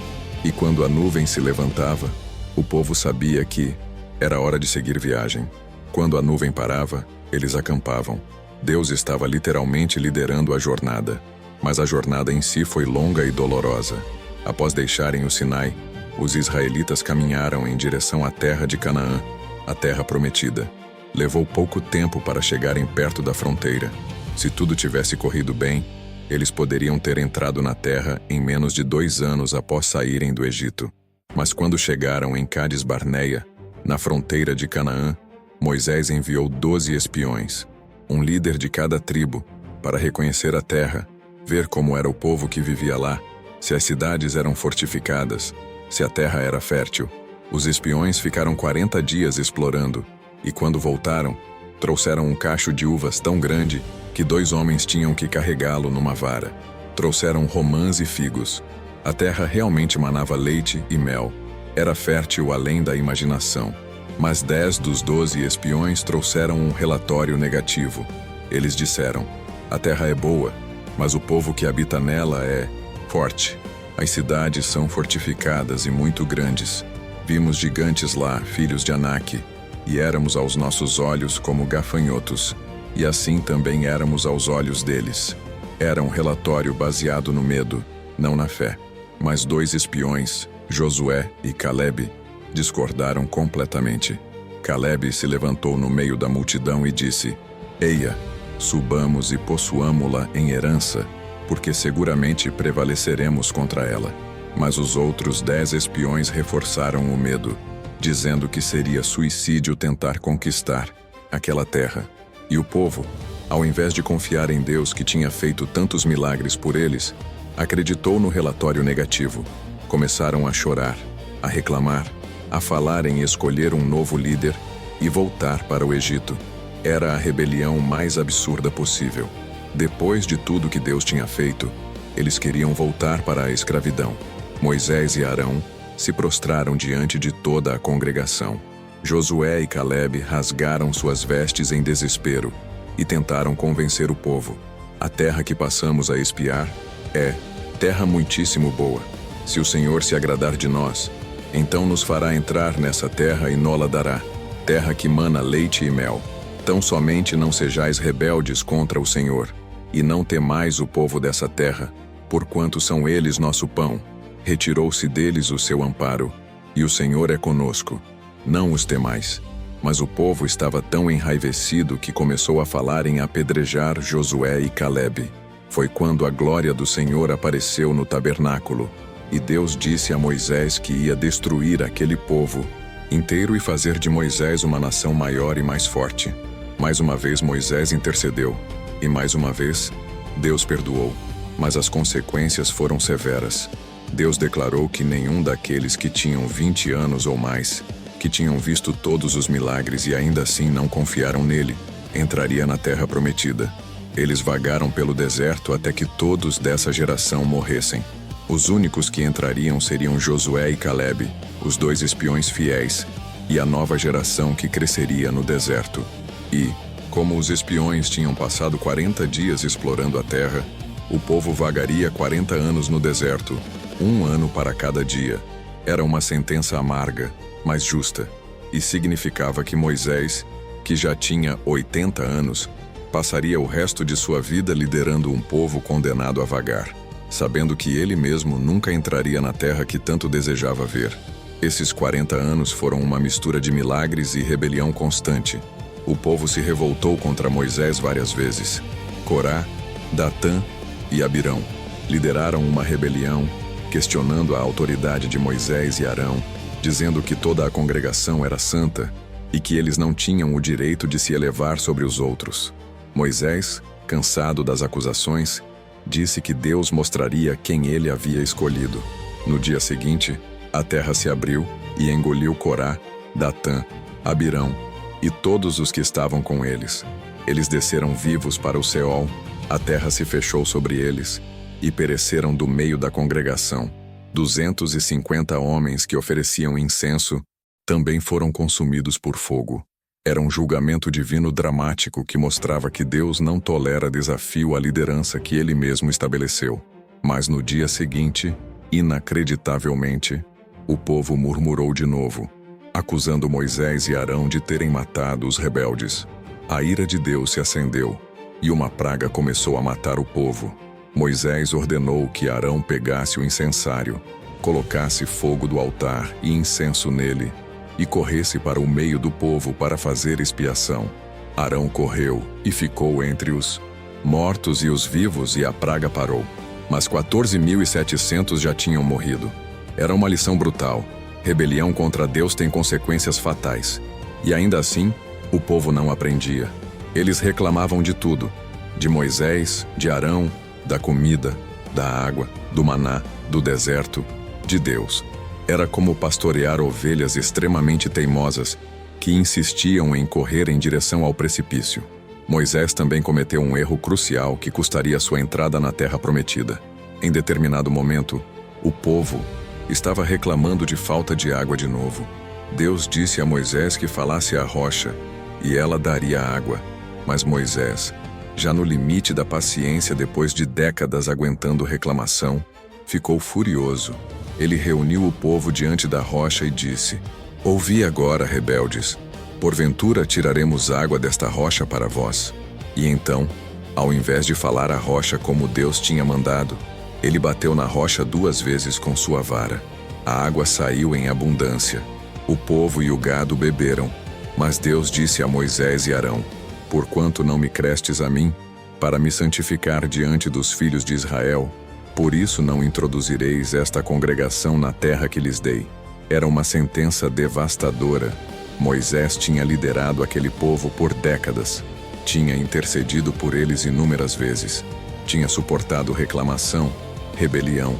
A: E quando a nuvem se levantava, o povo sabia que era hora de seguir viagem. Quando a nuvem parava, eles acampavam. Deus estava literalmente liderando a jornada. Mas a jornada em si foi longa e dolorosa. Após deixarem o Sinai, os israelitas caminharam em direção à terra de Canaã, a terra prometida. Levou pouco tempo para chegarem perto da fronteira. Se tudo tivesse corrido bem, eles poderiam ter entrado na terra em menos de 2 anos após saírem do Egito. Mas quando chegaram em Cádiz Barneia, na fronteira de Canaã, Moisés enviou 12 espiões, um líder de cada tribo, para reconhecer a terra, ver como era o povo que vivia lá, se as cidades eram fortificadas, se a terra era fértil. Os espiões ficaram 40 dias explorando, e quando voltaram, trouxeram um cacho de uvas tão grande que 2 homens tinham que carregá-lo numa vara. Trouxeram romãs e figos. A terra realmente manava leite e mel. Era fértil além da imaginação. Mas 10 dos 12 espiões trouxeram um relatório negativo. Eles disseram: a terra é boa, mas o povo que habita nela é forte. As cidades são fortificadas e muito grandes. Vimos gigantes lá, filhos de Anak, e éramos aos nossos olhos como gafanhotos, e assim também éramos aos olhos deles. Era um relatório baseado no medo, não na fé. Mas 2 espiões, Josué e Calebe, discordaram completamente. Calebe se levantou no meio da multidão e disse: Eia, subamos e possuamo-la em herança, porque seguramente prevaleceremos contra ela. Mas os outros 10 espiões reforçaram o medo, dizendo que seria suicídio tentar conquistar aquela terra. E o povo, ao invés de confiar em Deus que tinha feito tantos milagres por eles, acreditou no relatório negativo. Começaram a chorar, a reclamar, a falar em escolher um novo líder e voltar para o Egito. Era a rebelião mais absurda possível. Depois de tudo que Deus tinha feito, eles queriam voltar para a escravidão. Moisés e Arão se prostraram diante de toda a congregação. Josué e Calebe rasgaram suas vestes em desespero e tentaram convencer o povo. A terra que passamos a espiar é terra muitíssimo boa. Se o Senhor se agradar de nós, então nos fará entrar nessa terra e nola dará, terra que mana leite e mel. Tão somente não sejais rebeldes contra o Senhor, e não temais o povo dessa terra, porquanto são eles nosso pão. Retirou-se deles o seu amparo, e o Senhor é conosco. Não os temais. Mas o povo estava tão enraivecido que começou a falar em apedrejar Josué e Calebe. Foi quando a glória do Senhor apareceu no tabernáculo, e Deus disse a Moisés que ia destruir aquele povo inteiro e fazer de Moisés uma nação maior e mais forte. Mais uma vez Moisés intercedeu, e mais uma vez Deus perdoou, mas as consequências foram severas. Deus declarou que nenhum daqueles que tinham 20 anos ou mais, que tinham visto todos os milagres e ainda assim não confiaram nele, entraria na terra prometida. Eles vagaram pelo deserto até que todos dessa geração morressem. Os únicos que entrariam seriam Josué e Calebe, os 2 espiões fiéis, e a nova geração que cresceria no deserto. E, como os espiões tinham passado 40 dias explorando a terra, o povo vagaria 40 anos no deserto, 1 ano para cada dia. Era uma sentença amarga, mas justa, e significava que Moisés, que já tinha 80 anos, passaria o resto de sua vida liderando um povo condenado a vagar, sabendo que ele mesmo nunca entraria na terra que tanto desejava ver. Esses 40 anos foram uma mistura de milagres e rebelião constante. O povo se revoltou contra Moisés várias vezes. Corá, Datã e Abirão lideraram uma rebelião, questionando a autoridade de Moisés e Arão, dizendo que toda a congregação era santa e que eles não tinham o direito de se elevar sobre os outros. Moisés, cansado das acusações, disse que Deus mostraria quem ele havia escolhido. No dia seguinte, a terra se abriu e engoliu Corá, Datã, Abirão e todos os que estavam com eles. Eles desceram vivos para o Seol, a terra se fechou sobre eles e pereceram do meio da congregação. 250 homens que ofereciam incenso também foram consumidos por fogo. Era um julgamento divino dramático que mostrava que Deus não tolera desafio à liderança que ele mesmo estabeleceu. Mas no dia seguinte, inacreditavelmente, o povo murmurou de novo, acusando Moisés e Arão de terem matado os rebeldes. A ira de Deus se acendeu, e uma praga começou a matar o povo. Moisés ordenou que Arão pegasse o incensário, colocasse fogo do altar e incenso nele, e corresse para o meio do povo para fazer expiação. Arão correu e ficou entre os mortos e os vivos, e a praga parou. Mas 14.700 já tinham morrido. Era uma lição brutal. Rebelião contra Deus tem consequências fatais. E ainda assim, o povo não aprendia. Eles reclamavam de tudo: de Moisés, de Arão, da comida, da água, do maná, do deserto, de Deus. Era como pastorear ovelhas extremamente teimosas que insistiam em correr em direção ao precipício. Moisés também cometeu um erro crucial que custaria sua entrada na terra prometida. Em determinado momento, o povo estava reclamando de falta de água de novo. Deus disse a Moisés que falasse à rocha, e ela daria água. Mas Moisés, já no limite da paciência depois de décadas aguentando reclamação, ficou furioso. Ele reuniu o povo diante da rocha e disse: "Ouvi agora, rebeldes. Porventura tiraremos água desta rocha para vós." E então, ao invés de falar à rocha como Deus tinha mandado, ele bateu na rocha 2 vezes com sua vara. A água saiu em abundância. O povo e o gado beberam. Mas Deus disse a Moisés e Arão: "Porquanto não me crestes a mim, para me santificar diante dos filhos de Israel, por isso não introduzireis esta congregação na terra que lhes dei." Era uma sentença devastadora. Moisés tinha liderado aquele povo por décadas. Tinha intercedido por eles inúmeras vezes. Tinha suportado reclamação, rebelião,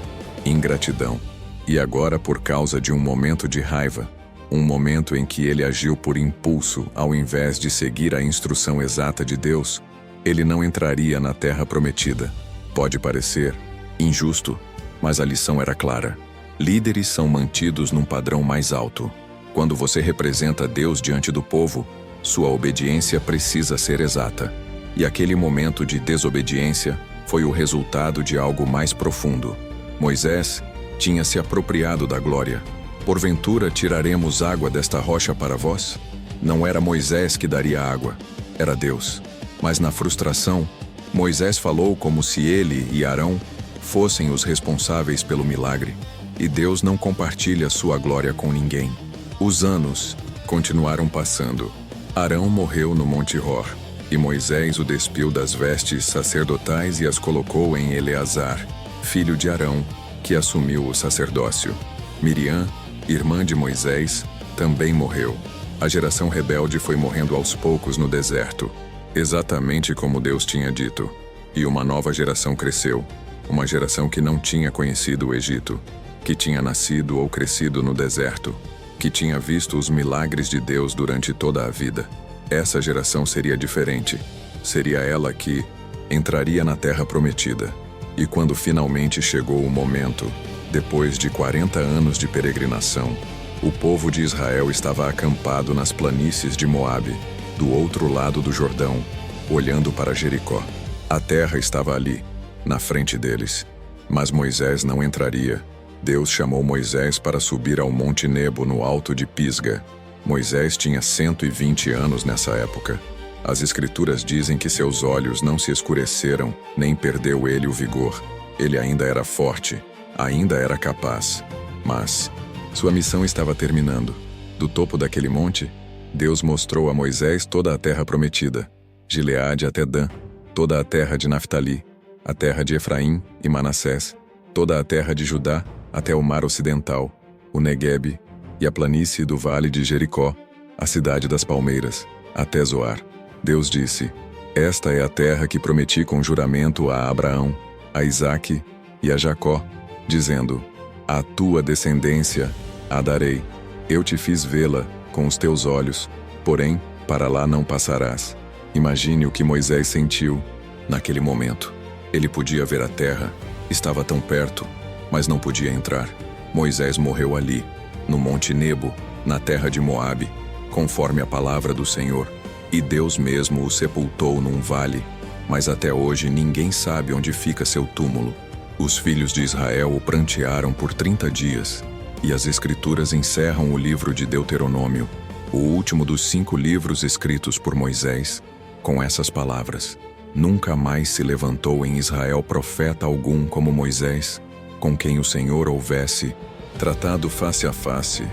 A: ingratidão. E agora, por causa de um momento de raiva, um momento em que ele agiu por impulso ao invés de seguir a instrução exata de Deus, ele não entraria na terra prometida. Pode parecer injusto, mas a lição era clara. Líderes são mantidos num padrão mais alto. Quando você representa Deus diante do povo, sua obediência precisa ser exata. E aquele momento de desobediência foi o resultado de algo mais profundo. Moisés tinha se apropriado da glória. "Porventura tiraremos água desta rocha para vós?" Não era Moisés que daria água, era Deus. Mas na frustração, Moisés falou como se ele e Arão fossem os responsáveis pelo milagre. E Deus não compartilha sua glória com ninguém. Os anos continuaram passando. Arão morreu no Monte Hor, e Moisés o despiu das vestes sacerdotais e as colocou em Eleazar, filho de Arão, que assumiu o sacerdócio. Miriam, irmã de Moisés, também morreu. A geração rebelde foi morrendo aos poucos no deserto, exatamente como Deus tinha dito. E uma nova geração cresceu, uma geração que não tinha conhecido o Egito, que tinha nascido ou crescido no deserto, que tinha visto os milagres de Deus durante toda a vida. Essa geração seria diferente. Seria ela que entraria na terra prometida. E quando finalmente chegou o momento, depois de 40 anos de peregrinação, o povo de Israel estava acampado nas planícies de Moabe, do outro lado do Jordão, olhando para Jericó. A terra estava ali, na frente deles. Mas Moisés não entraria. Deus chamou Moisés para subir ao Monte Nebo no alto de Pisga. Moisés tinha 120 anos nessa época. As escrituras dizem que seus olhos não se escureceram, nem perdeu ele o vigor. Ele ainda era forte, ainda era capaz. Mas sua missão estava terminando. Do topo daquele monte, Deus mostrou a Moisés toda a terra prometida, Gileade até Dan, toda a terra de Naftali, a terra de Efraim e Manassés, toda a terra de Judá até o mar ocidental, o Neguebe e a planície do vale de Jericó, a cidade das palmeiras, até Zoar. Deus disse: "Esta é a terra que prometi com juramento a Abraão, a Isaque e a Jacó, dizendo: a tua descendência a darei. Eu te fiz vê-la com os teus olhos, porém, para lá não passarás." Imagine o que Moisés sentiu naquele momento. Ele podia ver a terra, estava tão perto, mas não podia entrar. Moisés morreu ali, no Monte Nebo, na terra de Moabe, conforme a palavra do Senhor. E Deus mesmo o sepultou num vale, mas até hoje ninguém sabe onde fica seu túmulo. Os filhos de Israel o prantearam por 30 dias, e as Escrituras encerram o livro de Deuteronômio, o último dos 5 livros escritos por Moisés, com essas palavras: "Nunca mais se levantou em Israel profeta algum como Moisés, com quem o Senhor houvesse tratado face a face,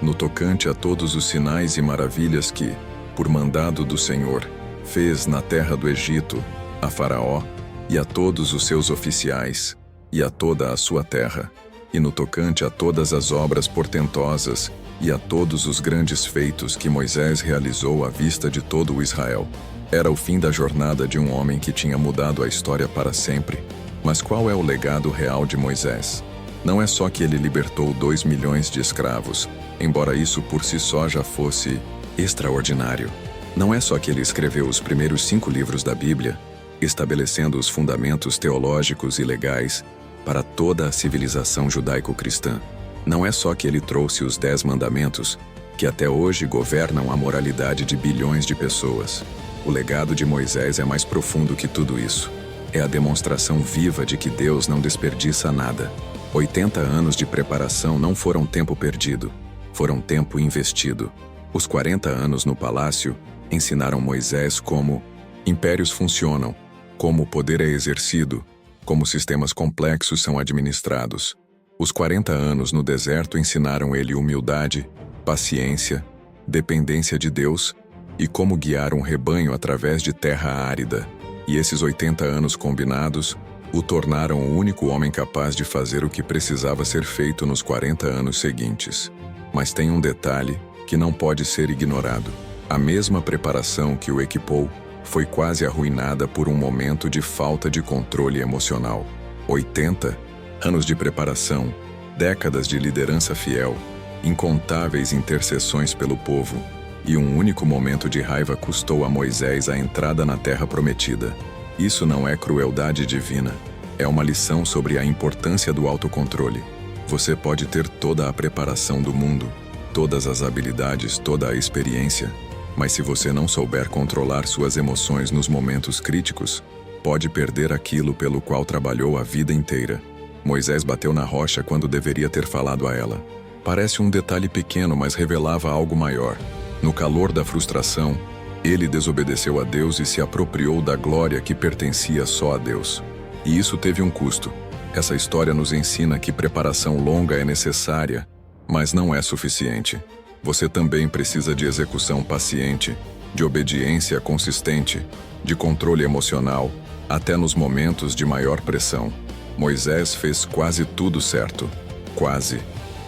A: no tocante a todos os sinais e maravilhas que, por mandado do Senhor, fez na terra do Egito, a Faraó, e a todos os seus oficiais, e a toda a sua terra, e no tocante a todas as obras portentosas, e a todos os grandes feitos que Moisés realizou à vista de todo o Israel. Era o fim da jornada de um homem que tinha mudado a história para sempre. Mas qual é o legado real de Moisés? Não é só que ele libertou 2 milhões de escravos, embora isso por si só já fosse extraordinário. Não é só que ele escreveu os primeiros 5 livros da Bíblia, estabelecendo os fundamentos teológicos e legais para toda a civilização judaico-cristã. Não é só que ele trouxe os 10 mandamentos, que até hoje governam a moralidade de bilhões de pessoas. O legado de Moisés é mais profundo que tudo isso. É a demonstração viva de que Deus não desperdiça nada. 80 anos de preparação não foram tempo perdido, foram tempo investido. Os 40 anos no palácio ensinaram Moisés como impérios funcionam, como o poder é exercido, como sistemas complexos são administrados. Os 40 anos no deserto ensinaram ele humildade, paciência, dependência de Deus e como guiar um rebanho através de terra árida. E esses 80 anos combinados o tornaram o único homem capaz de fazer o que precisava ser feito nos 40 anos seguintes. Mas tem um detalhe que não pode ser ignorado. A mesma preparação que o equipou foi quase arruinada por um momento de falta de controle emocional. 80 anos de preparação, décadas de liderança fiel, incontáveis intercessões pelo povo, e um único momento de raiva custou a Moisés a entrada na terra prometida. Isso não é crueldade divina, é uma lição sobre a importância do autocontrole. Você pode ter toda a preparação do mundo, todas as habilidades, toda a experiência, mas se você não souber controlar suas emoções nos momentos críticos, pode perder aquilo pelo qual trabalhou a vida inteira. Moisés bateu na rocha quando deveria ter falado a ela. Parece um detalhe pequeno, mas revelava algo maior. No calor da frustração, ele desobedeceu a Deus e se apropriou da glória que pertencia só a Deus. E isso teve um custo. Essa história nos ensina que preparação longa é necessária, mas não é suficiente. Você também precisa de execução paciente, de obediência consistente, de controle emocional, até nos momentos de maior pressão. Moisés fez quase tudo certo. Quase.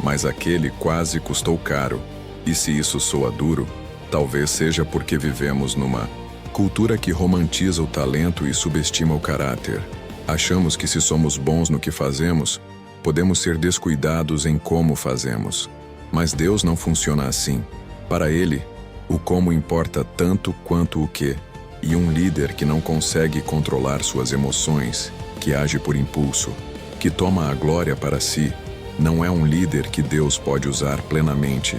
A: Mas aquele quase custou caro. E se isso soa duro, talvez seja porque vivemos numa cultura que romantiza o talento e subestima o caráter. Achamos que se somos bons no que fazemos, podemos ser descuidados em como fazemos. Mas Deus não funciona assim. Para Ele, o como importa tanto quanto o que. E um líder que não consegue controlar suas emoções, que age por impulso, que toma a glória para si, não é um líder que Deus pode usar plenamente.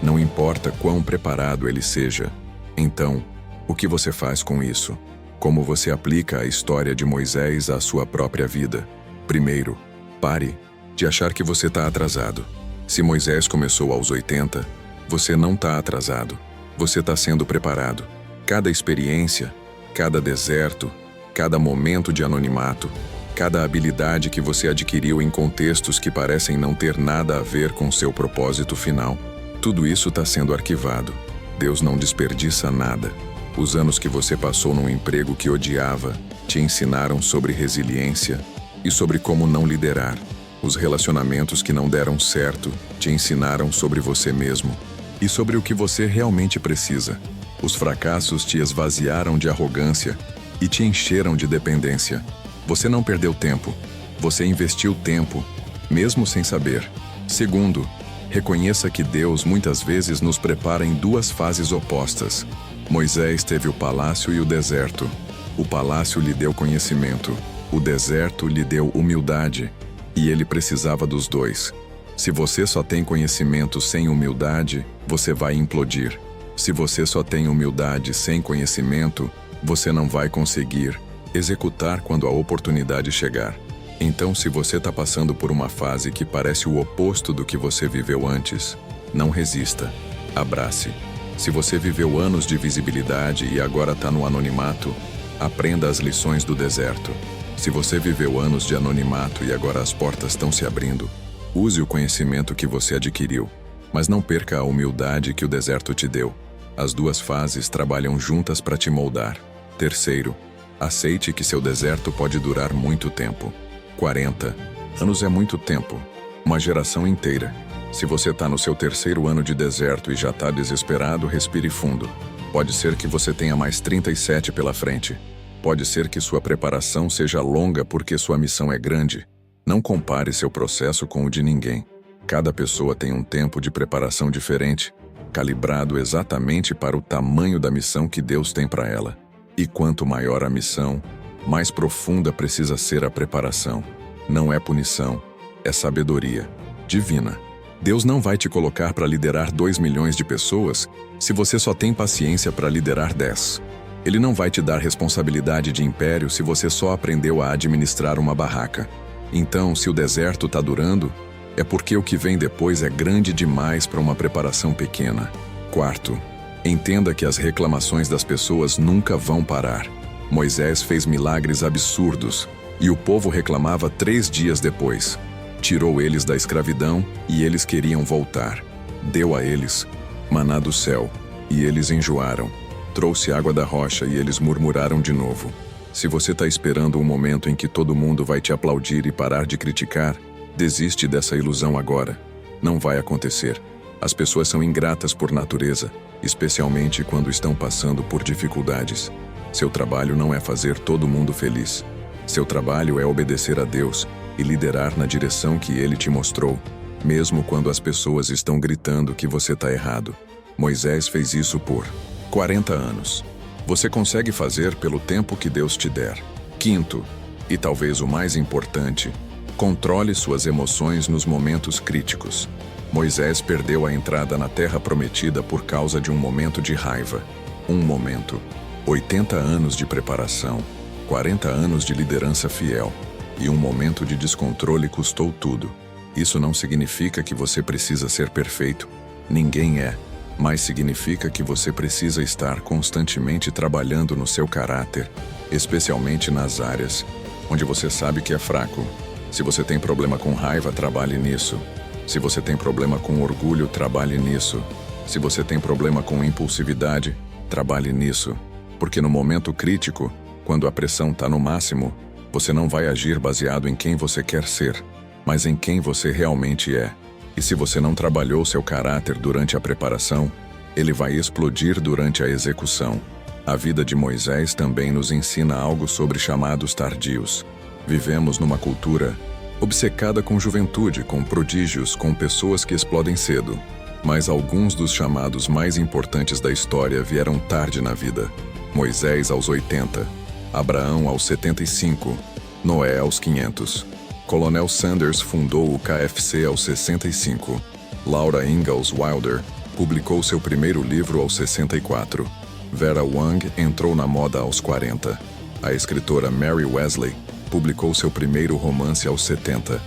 A: Não importa quão preparado ele seja. Então, o que você faz com isso? Como você aplica a história de Moisés à sua própria vida? Primeiro, pare de achar que você está atrasado. Se Moisés começou aos 80, você não está atrasado. Você está sendo preparado. Cada experiência, cada deserto, cada momento de anonimato, cada habilidade que você adquiriu em contextos que parecem não ter nada a ver com seu propósito final, tudo isso está sendo arquivado. Deus não desperdiça nada. Os anos que você passou num emprego que odiava te ensinaram sobre resiliência e sobre como não liderar. Os relacionamentos que não deram certo te ensinaram sobre você mesmo e sobre o que você realmente precisa. Os fracassos te esvaziaram de arrogância e te encheram de dependência. Você não perdeu tempo. Você investiu tempo, mesmo sem saber. Segundo, reconheça que Deus muitas vezes nos prepara em 2 fases opostas. Moisés teve o palácio e o deserto. O palácio lhe deu conhecimento. O deserto lhe deu humildade. E ele precisava dos 2. Se você só tem conhecimento sem humildade, você vai implodir. Se você só tem humildade sem conhecimento, você não vai conseguir executar quando a oportunidade chegar. Então, se você está passando por uma fase que parece o oposto do que você viveu antes, não resista. Abrace. Se você viveu anos de visibilidade e agora está no anonimato, aprenda as lições do deserto. Se você viveu anos de anonimato e agora as portas estão se abrindo, use o conhecimento que você adquiriu, mas não perca a humildade que o deserto te deu. As 2 fases trabalham juntas para te moldar. Terceiro, Aceite que seu deserto pode durar muito tempo. 40 anos é muito tempo. Uma geração inteira. Se você está no seu 3º ano de deserto e já está desesperado, respire fundo. Pode ser que você tenha mais 37 pela frente. Pode ser que sua preparação seja longa porque sua missão é grande. Não compare seu processo com o de ninguém. Cada pessoa tem um tempo de preparação diferente, calibrado exatamente para o tamanho da missão que Deus tem para ela. E quanto maior a missão, mais profunda precisa ser a preparação. Não é punição, é sabedoria divina. Deus não vai te colocar para liderar 2 milhões de pessoas se você só tem paciência para liderar 10. Ele não vai te dar responsabilidade de império se você só aprendeu a administrar uma barraca. Então, se o deserto está durando, é porque o que vem depois é grande demais para uma preparação pequena. 4. Entenda que as reclamações das pessoas nunca vão parar. Moisés fez milagres absurdos e o povo reclamava 3 dias depois. Tirou eles da escravidão e eles queriam voltar. Deu a eles maná do céu e eles enjoaram. Trouxe água da rocha e eles murmuraram de novo. Se você está esperando um momento em que todo mundo vai te aplaudir e parar de criticar, desiste dessa ilusão agora. Não vai acontecer. As pessoas são ingratas por natureza, especialmente quando estão passando por dificuldades. Seu trabalho não é fazer todo mundo feliz. Seu trabalho é obedecer a Deus e liderar na direção que Ele te mostrou, mesmo quando as pessoas estão gritando que você está errado. Moisés fez isso por 40 anos. Você consegue fazer pelo tempo que Deus te der. 5º, e talvez o mais importante, controle suas emoções nos momentos críticos. Moisés perdeu a entrada na Terra Prometida por causa de um momento de raiva. Um momento. 80 anos de preparação, 40 anos de liderança fiel. E um momento de descontrole custou tudo. Isso não significa que você precisa ser perfeito. Ninguém é. Mas significa que você precisa estar constantemente trabalhando no seu caráter, especialmente nas áreas onde você sabe que é fraco. Se você tem problema com raiva, trabalhe nisso. Se você tem problema com orgulho, trabalhe nisso. Se você tem problema com impulsividade, trabalhe nisso. Porque no momento crítico, quando a pressão está no máximo, você não vai agir baseado em quem você quer ser, mas em quem você realmente é. E se você não trabalhou seu caráter durante a preparação, ele vai explodir durante a execução. A vida de Moisés também nos ensina algo sobre chamados tardios. Vivemos numa cultura obcecada com juventude, com prodígios, com pessoas que explodem cedo. Mas alguns dos chamados mais importantes da história vieram tarde na vida. Moisés aos 80, Abraão aos 75, Noé aos 500. Coronel Sanders fundou o KFC aos 65. Laura Ingalls Wilder publicou seu primeiro livro aos 64. Vera Wang entrou na moda aos 40. A escritora Mary Wesley publicou seu primeiro romance aos 70.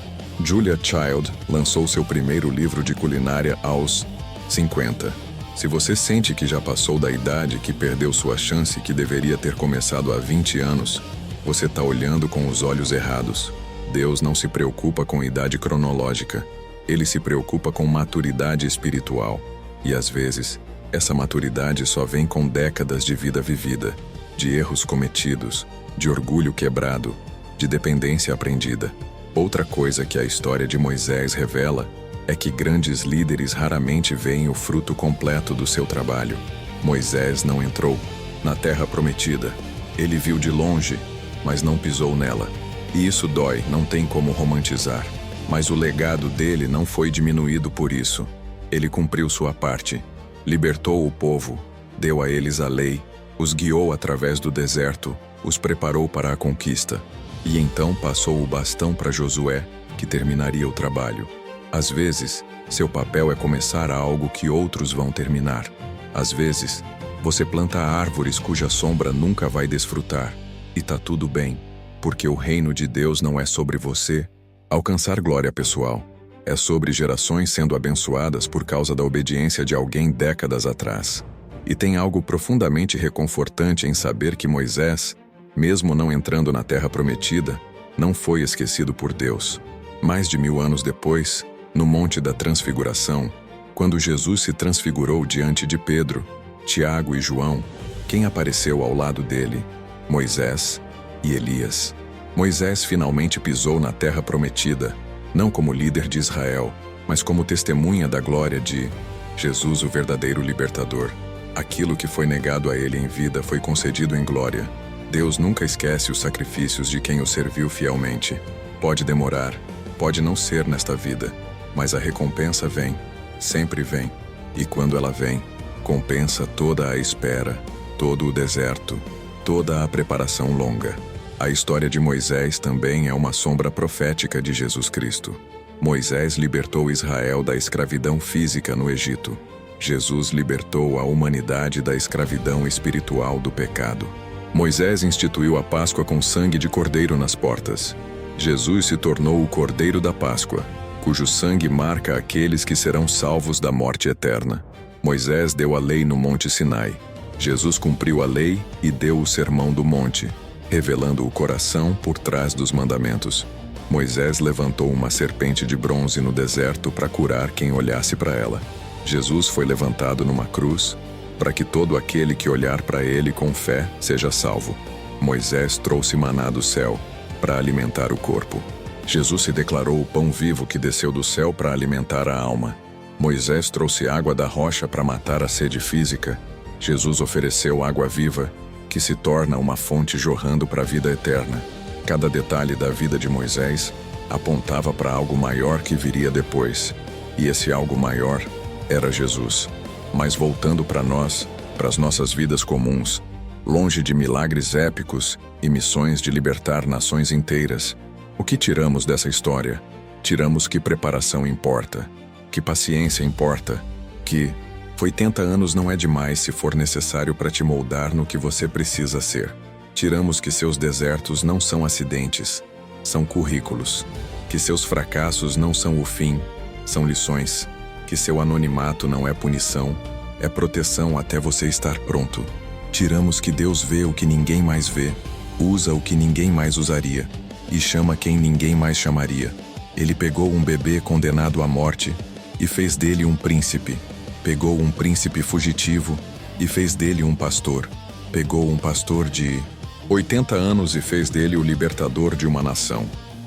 A: Julia Child lançou seu primeiro livro de culinária aos 50. Se você sente que já passou da idade, que perdeu sua chance, que deveria ter começado há 20 anos, você está olhando com os olhos errados. Deus não se preocupa com idade cronológica. Ele se preocupa com maturidade espiritual. E às vezes, essa maturidade só vem com décadas de vida vivida, de erros cometidos, de orgulho quebrado, de dependência aprendida. Outra coisa que a história de Moisés revela é que grandes líderes raramente veem o fruto completo do seu trabalho. Moisés não entrou na Terra Prometida. Ele viu de longe, mas não pisou nela. E isso dói, não tem como romantizar. Mas o legado dele não foi diminuído por isso. Ele cumpriu sua parte, libertou o povo, deu a eles a lei, os guiou através do deserto, os preparou para a conquista. E então passou o bastão para Josué, que terminaria o trabalho. Às vezes, seu papel é começar algo que outros vão terminar. Às vezes, você planta árvores cuja sombra nunca vai desfrutar. E tá tudo bem, porque o reino de Deus não é sobre você alcançar glória pessoal. É sobre gerações sendo abençoadas por causa da obediência de alguém décadas atrás. E tem algo profundamente reconfortante em saber que Moisés, mesmo não entrando na Terra Prometida, não foi esquecido por Deus. Mais de 1000 anos depois, no Monte da Transfiguração, quando Jesus se transfigurou diante de Pedro, Tiago e João, quem apareceu ao lado dele? Moisés e Elias. Moisés finalmente pisou na terra prometida, não como líder de Israel, mas como testemunha da glória de Jesus, o verdadeiro libertador. Aquilo que foi negado a ele em vida foi concedido em glória. Deus nunca esquece os sacrifícios de quem o serviu fielmente. Pode demorar, pode não ser nesta vida, mas a recompensa vem, sempre vem. E quando ela vem, compensa toda a espera, todo o deserto, toda a preparação longa. A história de Moisés também é uma sombra profética de Jesus Cristo. Moisés libertou Israel da escravidão física no Egito. Jesus libertou a humanidade da escravidão espiritual do pecado. Moisés instituiu a Páscoa com sangue de cordeiro nas portas. Jesus se tornou o Cordeiro da Páscoa, cujo sangue marca aqueles que serão salvos da morte eterna. Moisés deu a lei no Monte Sinai. Jesus cumpriu a lei e deu o Sermão do Monte, revelando o coração por trás dos mandamentos. Moisés levantou uma serpente de bronze no deserto para curar quem olhasse para ela. Jesus foi levantado numa cruz para que todo aquele que olhar para ele com fé seja salvo. Moisés trouxe maná do céu para alimentar o corpo. Jesus se declarou o pão vivo que desceu do céu para alimentar a alma. Moisés trouxe água da rocha para matar a sede física. Jesus ofereceu água viva, que se torna uma fonte jorrando para a vida eterna. Cada detalhe da vida de Moisés apontava para algo maior que viria depois. E esse algo maior era Jesus. Mas voltando para nós, para as nossas vidas comuns, longe de milagres épicos e missões de libertar nações inteiras, o que tiramos dessa história? Tiramos que preparação importa, que paciência importa, que 80 anos não é demais se for necessário para te moldar no que você precisa ser. Tiramos que seus desertos não são acidentes, são currículos, que seus fracassos não são o fim, são lições, que seu anonimato não é punição, é proteção até você estar pronto. Tiramos que Deus vê o que ninguém mais vê, usa o que ninguém mais usaria, e chama quem ninguém mais chamaria. Ele pegou um bebê condenado à morte e fez dele um príncipe. Pegou um príncipe fugitivo e fez dele um pastor. Pegou um pastor de 80 anos e fez dele o libertador de uma nação.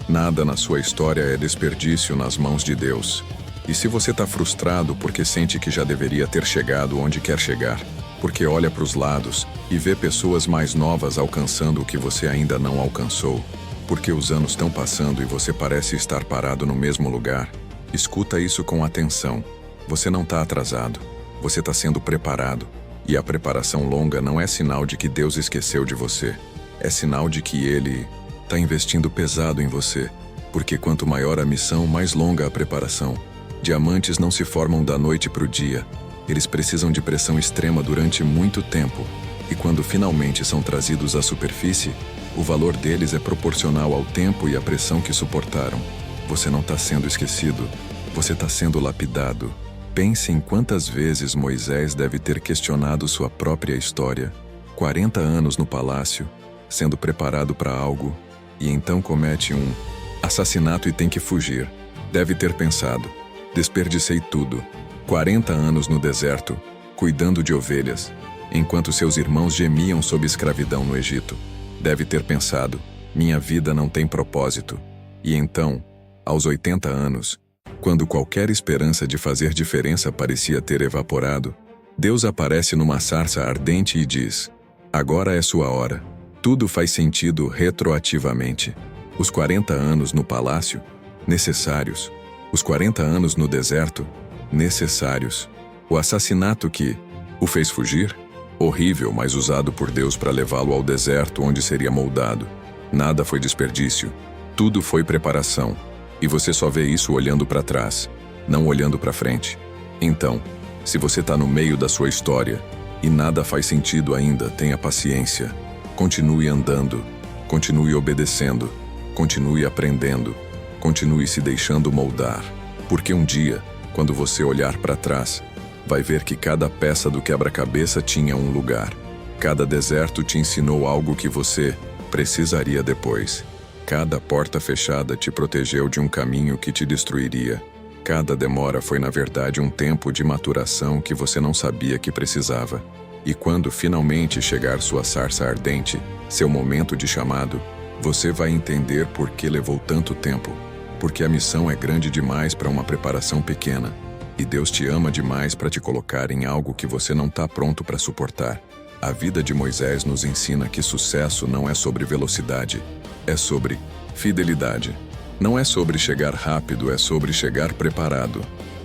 A: Nada na sua história é desperdício nas mãos de Deus. E se você está frustrado porque sente que já deveria ter chegado onde quer chegar, porque olha para os lados e vê pessoas mais novas alcançando o que você ainda não alcançou, porque os anos estão passando e você parece estar parado no mesmo lugar, escuta isso com atenção. Você não está atrasado, você está sendo preparado. E a preparação longa não é sinal de que Deus esqueceu de você, é sinal de que Ele está investindo pesado em você, porque quanto maior a missão, mais longa a preparação. Diamantes não se formam da noite para o dia. Eles precisam de pressão extrema durante muito tempo. E quando finalmente são trazidos à superfície, o valor deles é proporcional ao tempo e à pressão que suportaram. Você não está sendo esquecido. Você está sendo lapidado. Pense em quantas vezes Moisés deve ter questionado sua própria história. 40 anos no palácio, sendo preparado para algo, e então comete um assassinato e tem que fugir. Deve ter pensado: desperdicei tudo. 40 anos no deserto, cuidando de ovelhas, enquanto seus irmãos gemiam sob escravidão no Egito. Deve ter pensado: minha vida não tem propósito. E então, aos 80 anos, quando qualquer esperança de fazer diferença parecia ter evaporado, Deus aparece numa sarça ardente e diz: agora é sua hora. Tudo faz sentido retroativamente. Os 40 anos no palácio, necessários. Os 40 anos no deserto, necessários. O assassinato que o fez fugir, horrível, mas usado por Deus para levá-lo ao deserto onde seria moldado. Nada foi desperdício. Tudo foi preparação. E você só vê isso olhando para trás, não olhando para frente. Então, se você está no meio da sua história e nada faz sentido ainda, tenha paciência. Continue andando, continue obedecendo, continue aprendendo, continue se deixando moldar. Porque um dia, quando você olhar para trás, vai ver que cada peça do quebra-cabeça tinha um lugar. Cada deserto te ensinou algo que você precisaria depois. Cada porta fechada te protegeu de um caminho que te destruiria. Cada demora foi, na verdade, um tempo de maturação que você não sabia que precisava. E quando finalmente chegar sua sarça ardente, seu momento de chamado, você vai entender por que levou tanto tempo. Porque a missão é grande demais para uma preparação pequena. E Deus te ama demais para te colocar em algo que você não está pronto para suportar. A vida de Moisés nos ensina que sucesso não é sobre velocidade, é sobre fidelidade. Não é sobre chegar rápido, é sobre chegar preparado.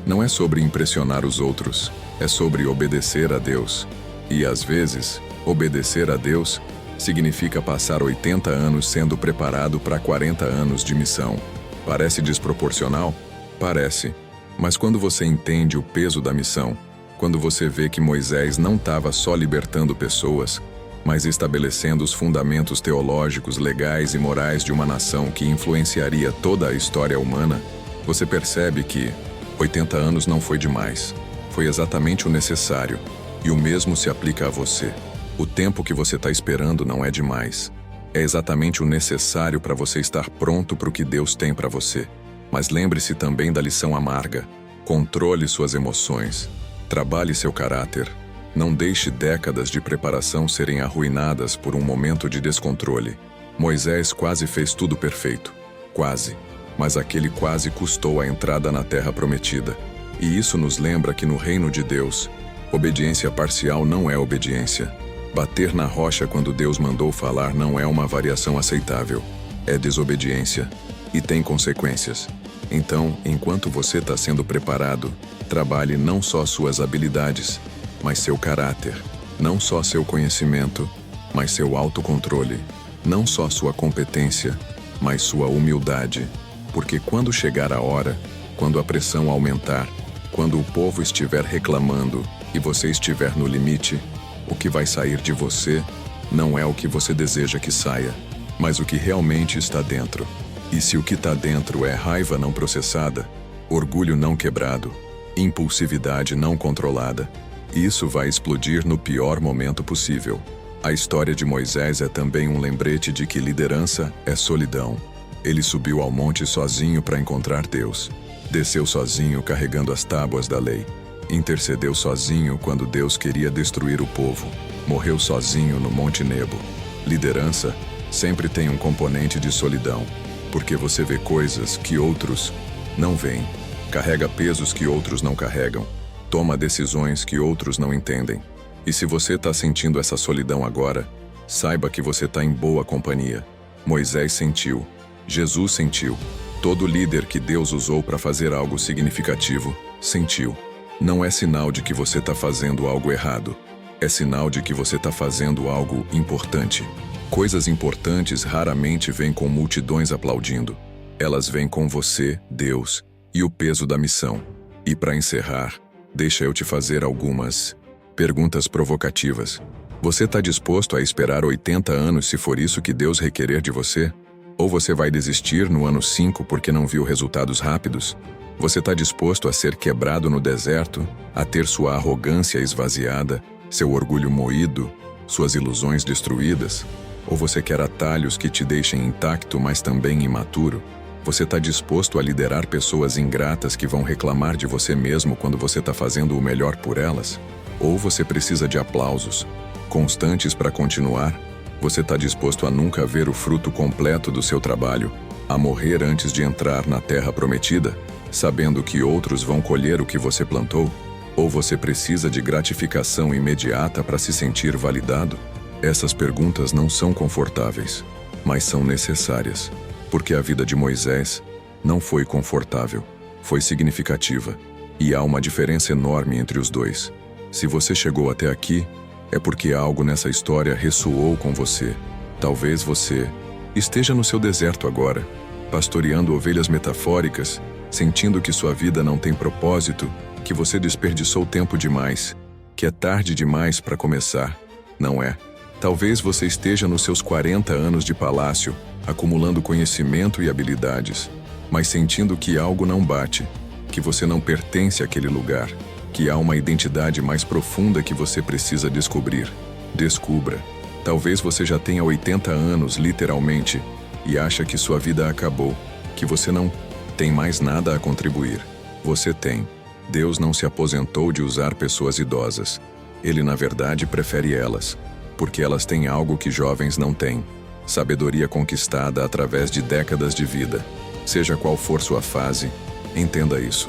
A: Não é sobre impressionar os outros, é sobre obedecer a Deus. E às vezes, obedecer a Deus significa passar 80 anos sendo preparado para 40 anos de missão. Parece desproporcional? Parece. Mas quando você entende o peso da missão, quando você vê que Moisés não estava só libertando pessoas, mas estabelecendo os fundamentos teológicos, legais e morais de uma nação que influenciaria toda a história humana, você percebe que 80 anos não foi demais. Foi exatamente o necessário. E o mesmo se aplica a você. O tempo que você está esperando não é demais. É exatamente o necessário para você estar pronto para o que Deus tem para você. Mas lembre-se também da lição amarga. Controle suas emoções. Trabalhe seu caráter. Não deixe décadas de preparação serem arruinadas por um momento de descontrole. Moisés quase fez tudo perfeito. Quase. Mas aquele quase custou a entrada na Terra Prometida. E isso nos lembra que no reino de Deus, obediência parcial não é obediência. Bater na rocha quando Deus mandou falar não é uma variação aceitável. É desobediência. E tem consequências. Então, enquanto você está sendo preparado, trabalhe não só suas habilidades, mas seu caráter. Não só seu conhecimento, mas seu autocontrole. Não só sua competência, mas sua humildade. Porque quando chegar a hora, quando a pressão aumentar, quando o povo estiver reclamando e você estiver no limite, o que vai sair de você não é o que você deseja que saia, mas o que realmente está dentro. E se o que está dentro é raiva não processada, orgulho não quebrado, impulsividade não controlada, isso vai explodir no pior momento possível. A história de Moisés é também um lembrete de que liderança é solidão. Ele subiu ao monte sozinho para encontrar Deus. Desceu sozinho carregando as tábuas da lei. Intercedeu sozinho quando Deus queria destruir o povo. Morreu sozinho no Monte Nebo. Liderança sempre tem um componente de solidão, porque você vê coisas que outros não veem. Carrega pesos que outros não carregam. Toma decisões que outros não entendem. E se você está sentindo essa solidão agora, saiba que você está em boa companhia. Moisés sentiu. Jesus sentiu. Todo líder que Deus usou para fazer algo significativo, sentiu. Não é sinal de que você está fazendo algo errado. É sinal de que você está fazendo algo importante. Coisas importantes raramente vêm com multidões aplaudindo. Elas vêm com você, Deus, e o peso da missão. E para encerrar, deixa eu te fazer algumas perguntas provocativas. Você está disposto a esperar 80 anos se for isso que Deus requerer de você? Ou você vai desistir no ano 5 porque não viu resultados rápidos? Você está disposto a ser quebrado no deserto, a ter sua arrogância esvaziada, seu orgulho moído, suas ilusões destruídas? Ou você quer atalhos que te deixem intacto, mas também imaturo? Você está disposto a liderar pessoas ingratas que vão reclamar de você mesmo quando você está fazendo o melhor por elas? Ou você precisa de aplausos constantes para continuar? Você está disposto a nunca ver o fruto completo do seu trabalho, a morrer antes de entrar na Terra Prometida, sabendo que outros vão colher o que você plantou? Ou você precisa de gratificação imediata para se sentir validado? Essas perguntas não são confortáveis, mas são necessárias, porque a vida de Moisés não foi confortável, foi significativa, e há uma diferença enorme entre os dois. Se você chegou até aqui, é porque algo nessa história ressoou com você. Talvez você esteja no seu deserto agora, pastoreando ovelhas metafóricas, sentindo que sua vida não tem propósito, que você desperdiçou tempo demais, que é tarde demais para começar. Não é. Talvez você esteja nos seus 40 anos de palácio, acumulando conhecimento e habilidades, mas sentindo que algo não bate, que você não pertence àquele lugar, que há uma identidade mais profunda que você precisa descobrir. Descubra. Talvez você já tenha 80 anos, literalmente, e acha que sua vida acabou, que você não tem mais nada a contribuir. Você tem. Deus não se aposentou de usar pessoas idosas. Ele, na verdade, prefere elas, porque elas têm algo que jovens não têm: sabedoria conquistada através de décadas de vida. Seja qual for sua fase, entenda isso.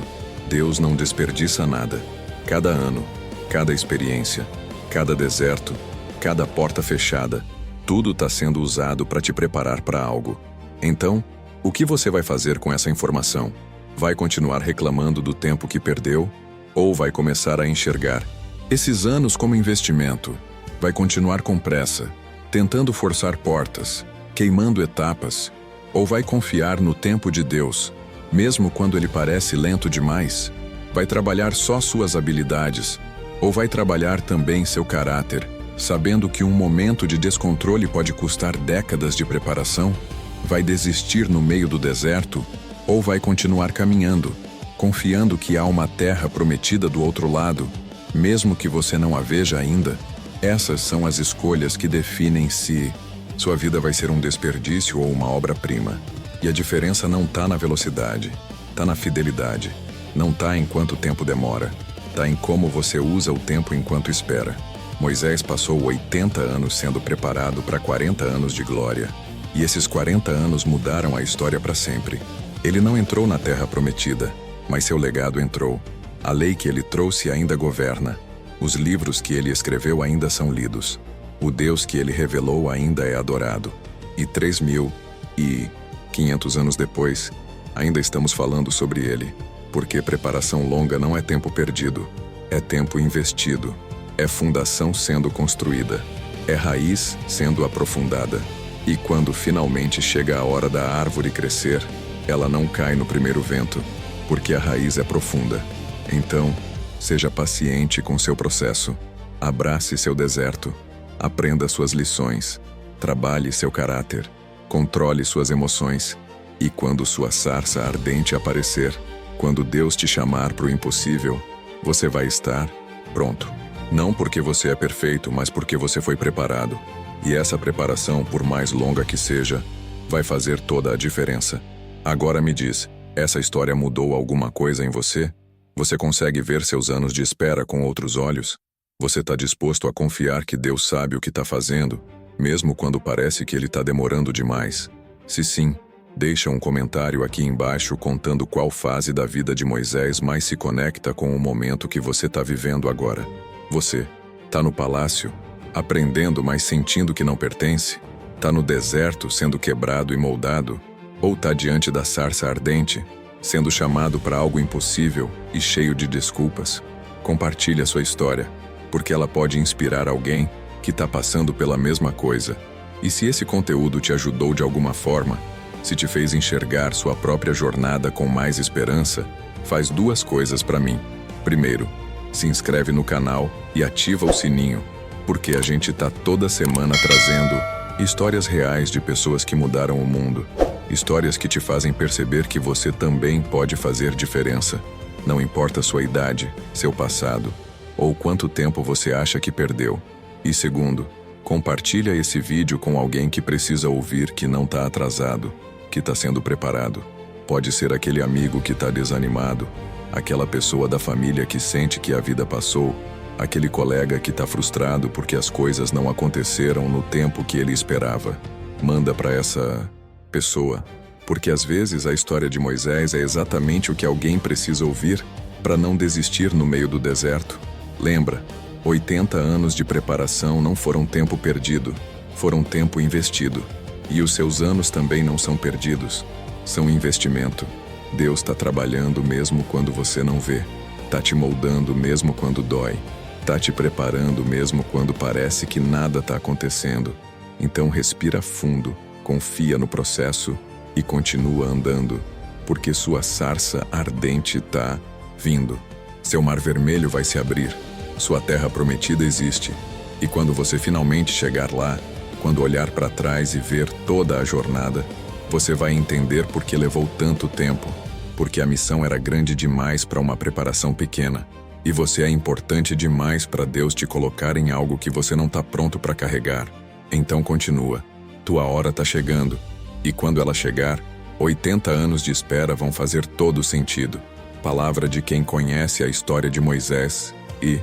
A: Deus não desperdiça nada. Cada ano, cada experiência, cada deserto, cada porta fechada, tudo está sendo usado para te preparar para algo. Então, o que você vai fazer com essa informação? Vai continuar reclamando do tempo que perdeu? Ou vai começar a enxergar esses anos como investimento? Vai continuar com pressa, tentando forçar portas, queimando etapas? Ou vai confiar no tempo de Deus, mesmo quando ele parece lento demais? Vai trabalhar só suas habilidades? Ou vai trabalhar também seu caráter, sabendo que um momento de descontrole pode custar décadas de preparação? Vai desistir no meio do deserto? Ou vai continuar caminhando, confiando que há uma terra prometida do outro lado, mesmo que você não a veja ainda? Essas são as escolhas que definem se sua vida vai ser um desperdício ou uma obra-prima. E a diferença não está na velocidade, está na fidelidade. Não está em quanto tempo demora, está em como você usa o tempo enquanto espera. Moisés passou 80 anos sendo preparado para 40 anos de glória. E esses 40 anos mudaram a história para sempre. Ele não entrou na terra prometida, mas seu legado entrou. A lei que ele trouxe ainda governa. Os livros que ele escreveu ainda são lidos. O Deus que ele revelou ainda é adorado. E 3.500 anos depois, ainda estamos falando sobre ele. Porque preparação longa não é tempo perdido, é tempo investido. É fundação sendo construída, é raiz sendo aprofundada. E quando finalmente chega a hora da árvore crescer, ela não cai no primeiro vento, porque a raiz é profunda. Então, seja paciente com seu processo. Abrace seu deserto. Aprenda suas lições. Trabalhe seu caráter. Controle suas emoções. E quando sua sarça ardente aparecer, quando Deus te chamar para o impossível, você vai estar pronto. Não porque você é perfeito, mas porque você foi preparado. E essa preparação, por mais longa que seja, vai fazer toda a diferença. Agora me diz, essa história mudou alguma coisa em você? Você consegue ver seus anos de espera com outros olhos? Você está disposto a confiar que Deus sabe o que está fazendo, mesmo quando parece que ele está demorando demais? Se sim, deixa um comentário aqui embaixo contando qual fase da vida de Moisés mais se conecta com o momento que você está vivendo agora. Você está no palácio, aprendendo, mas sentindo que não pertence? Está no deserto, sendo quebrado e moldado? Ou está diante da sarça ardente, sendo chamado para algo impossível e cheio de desculpas? Compartilhe a sua história, porque ela pode inspirar alguém que está passando pela mesma coisa. E se esse conteúdo te ajudou de alguma forma, se te fez enxergar sua própria jornada com mais esperança, faz duas coisas para mim. Primeiro, se inscreve no canal e ativa o sininho, porque a gente está toda semana trazendo histórias reais de pessoas que mudaram o mundo. Histórias que te fazem perceber que você também pode fazer diferença. Não importa sua idade, seu passado, ou quanto tempo você acha que perdeu. E segundo, compartilha esse vídeo com alguém que precisa ouvir que não está atrasado, que está sendo preparado. Pode ser aquele amigo que está desanimado, aquela pessoa da família que sente que a vida passou, aquele colega que está frustrado porque as coisas não aconteceram no tempo que ele esperava. Manda para essa pessoa, porque às vezes a história de Moisés é exatamente o que alguém precisa ouvir para não desistir no meio do deserto. Lembra, 80 anos de preparação não foram tempo perdido, foram tempo investido. E os seus anos também não são perdidos, são investimento. Deus está trabalhando mesmo quando você não vê, está te moldando mesmo quando dói, está te preparando mesmo quando parece que nada está acontecendo. Então respira fundo, confia no processo e continua andando, porque sua sarça ardente está vindo. Seu mar vermelho vai se abrir, sua terra prometida existe. E quando você finalmente chegar lá, quando olhar para trás e ver toda a jornada, você vai entender por que levou tanto tempo, porque a missão era grande demais para uma preparação pequena. E você é importante demais para Deus te colocar em algo que você não está pronto para carregar. Então continua. Tua hora está chegando. E quando ela chegar, 80 anos de espera vão fazer todo sentido. Palavra de quem conhece a história de Moisés e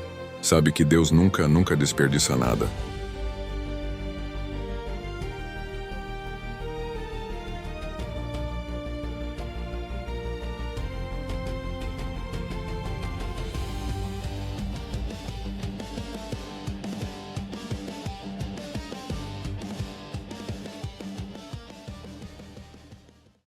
A: Sabe que Deus nunca desperdiça nada.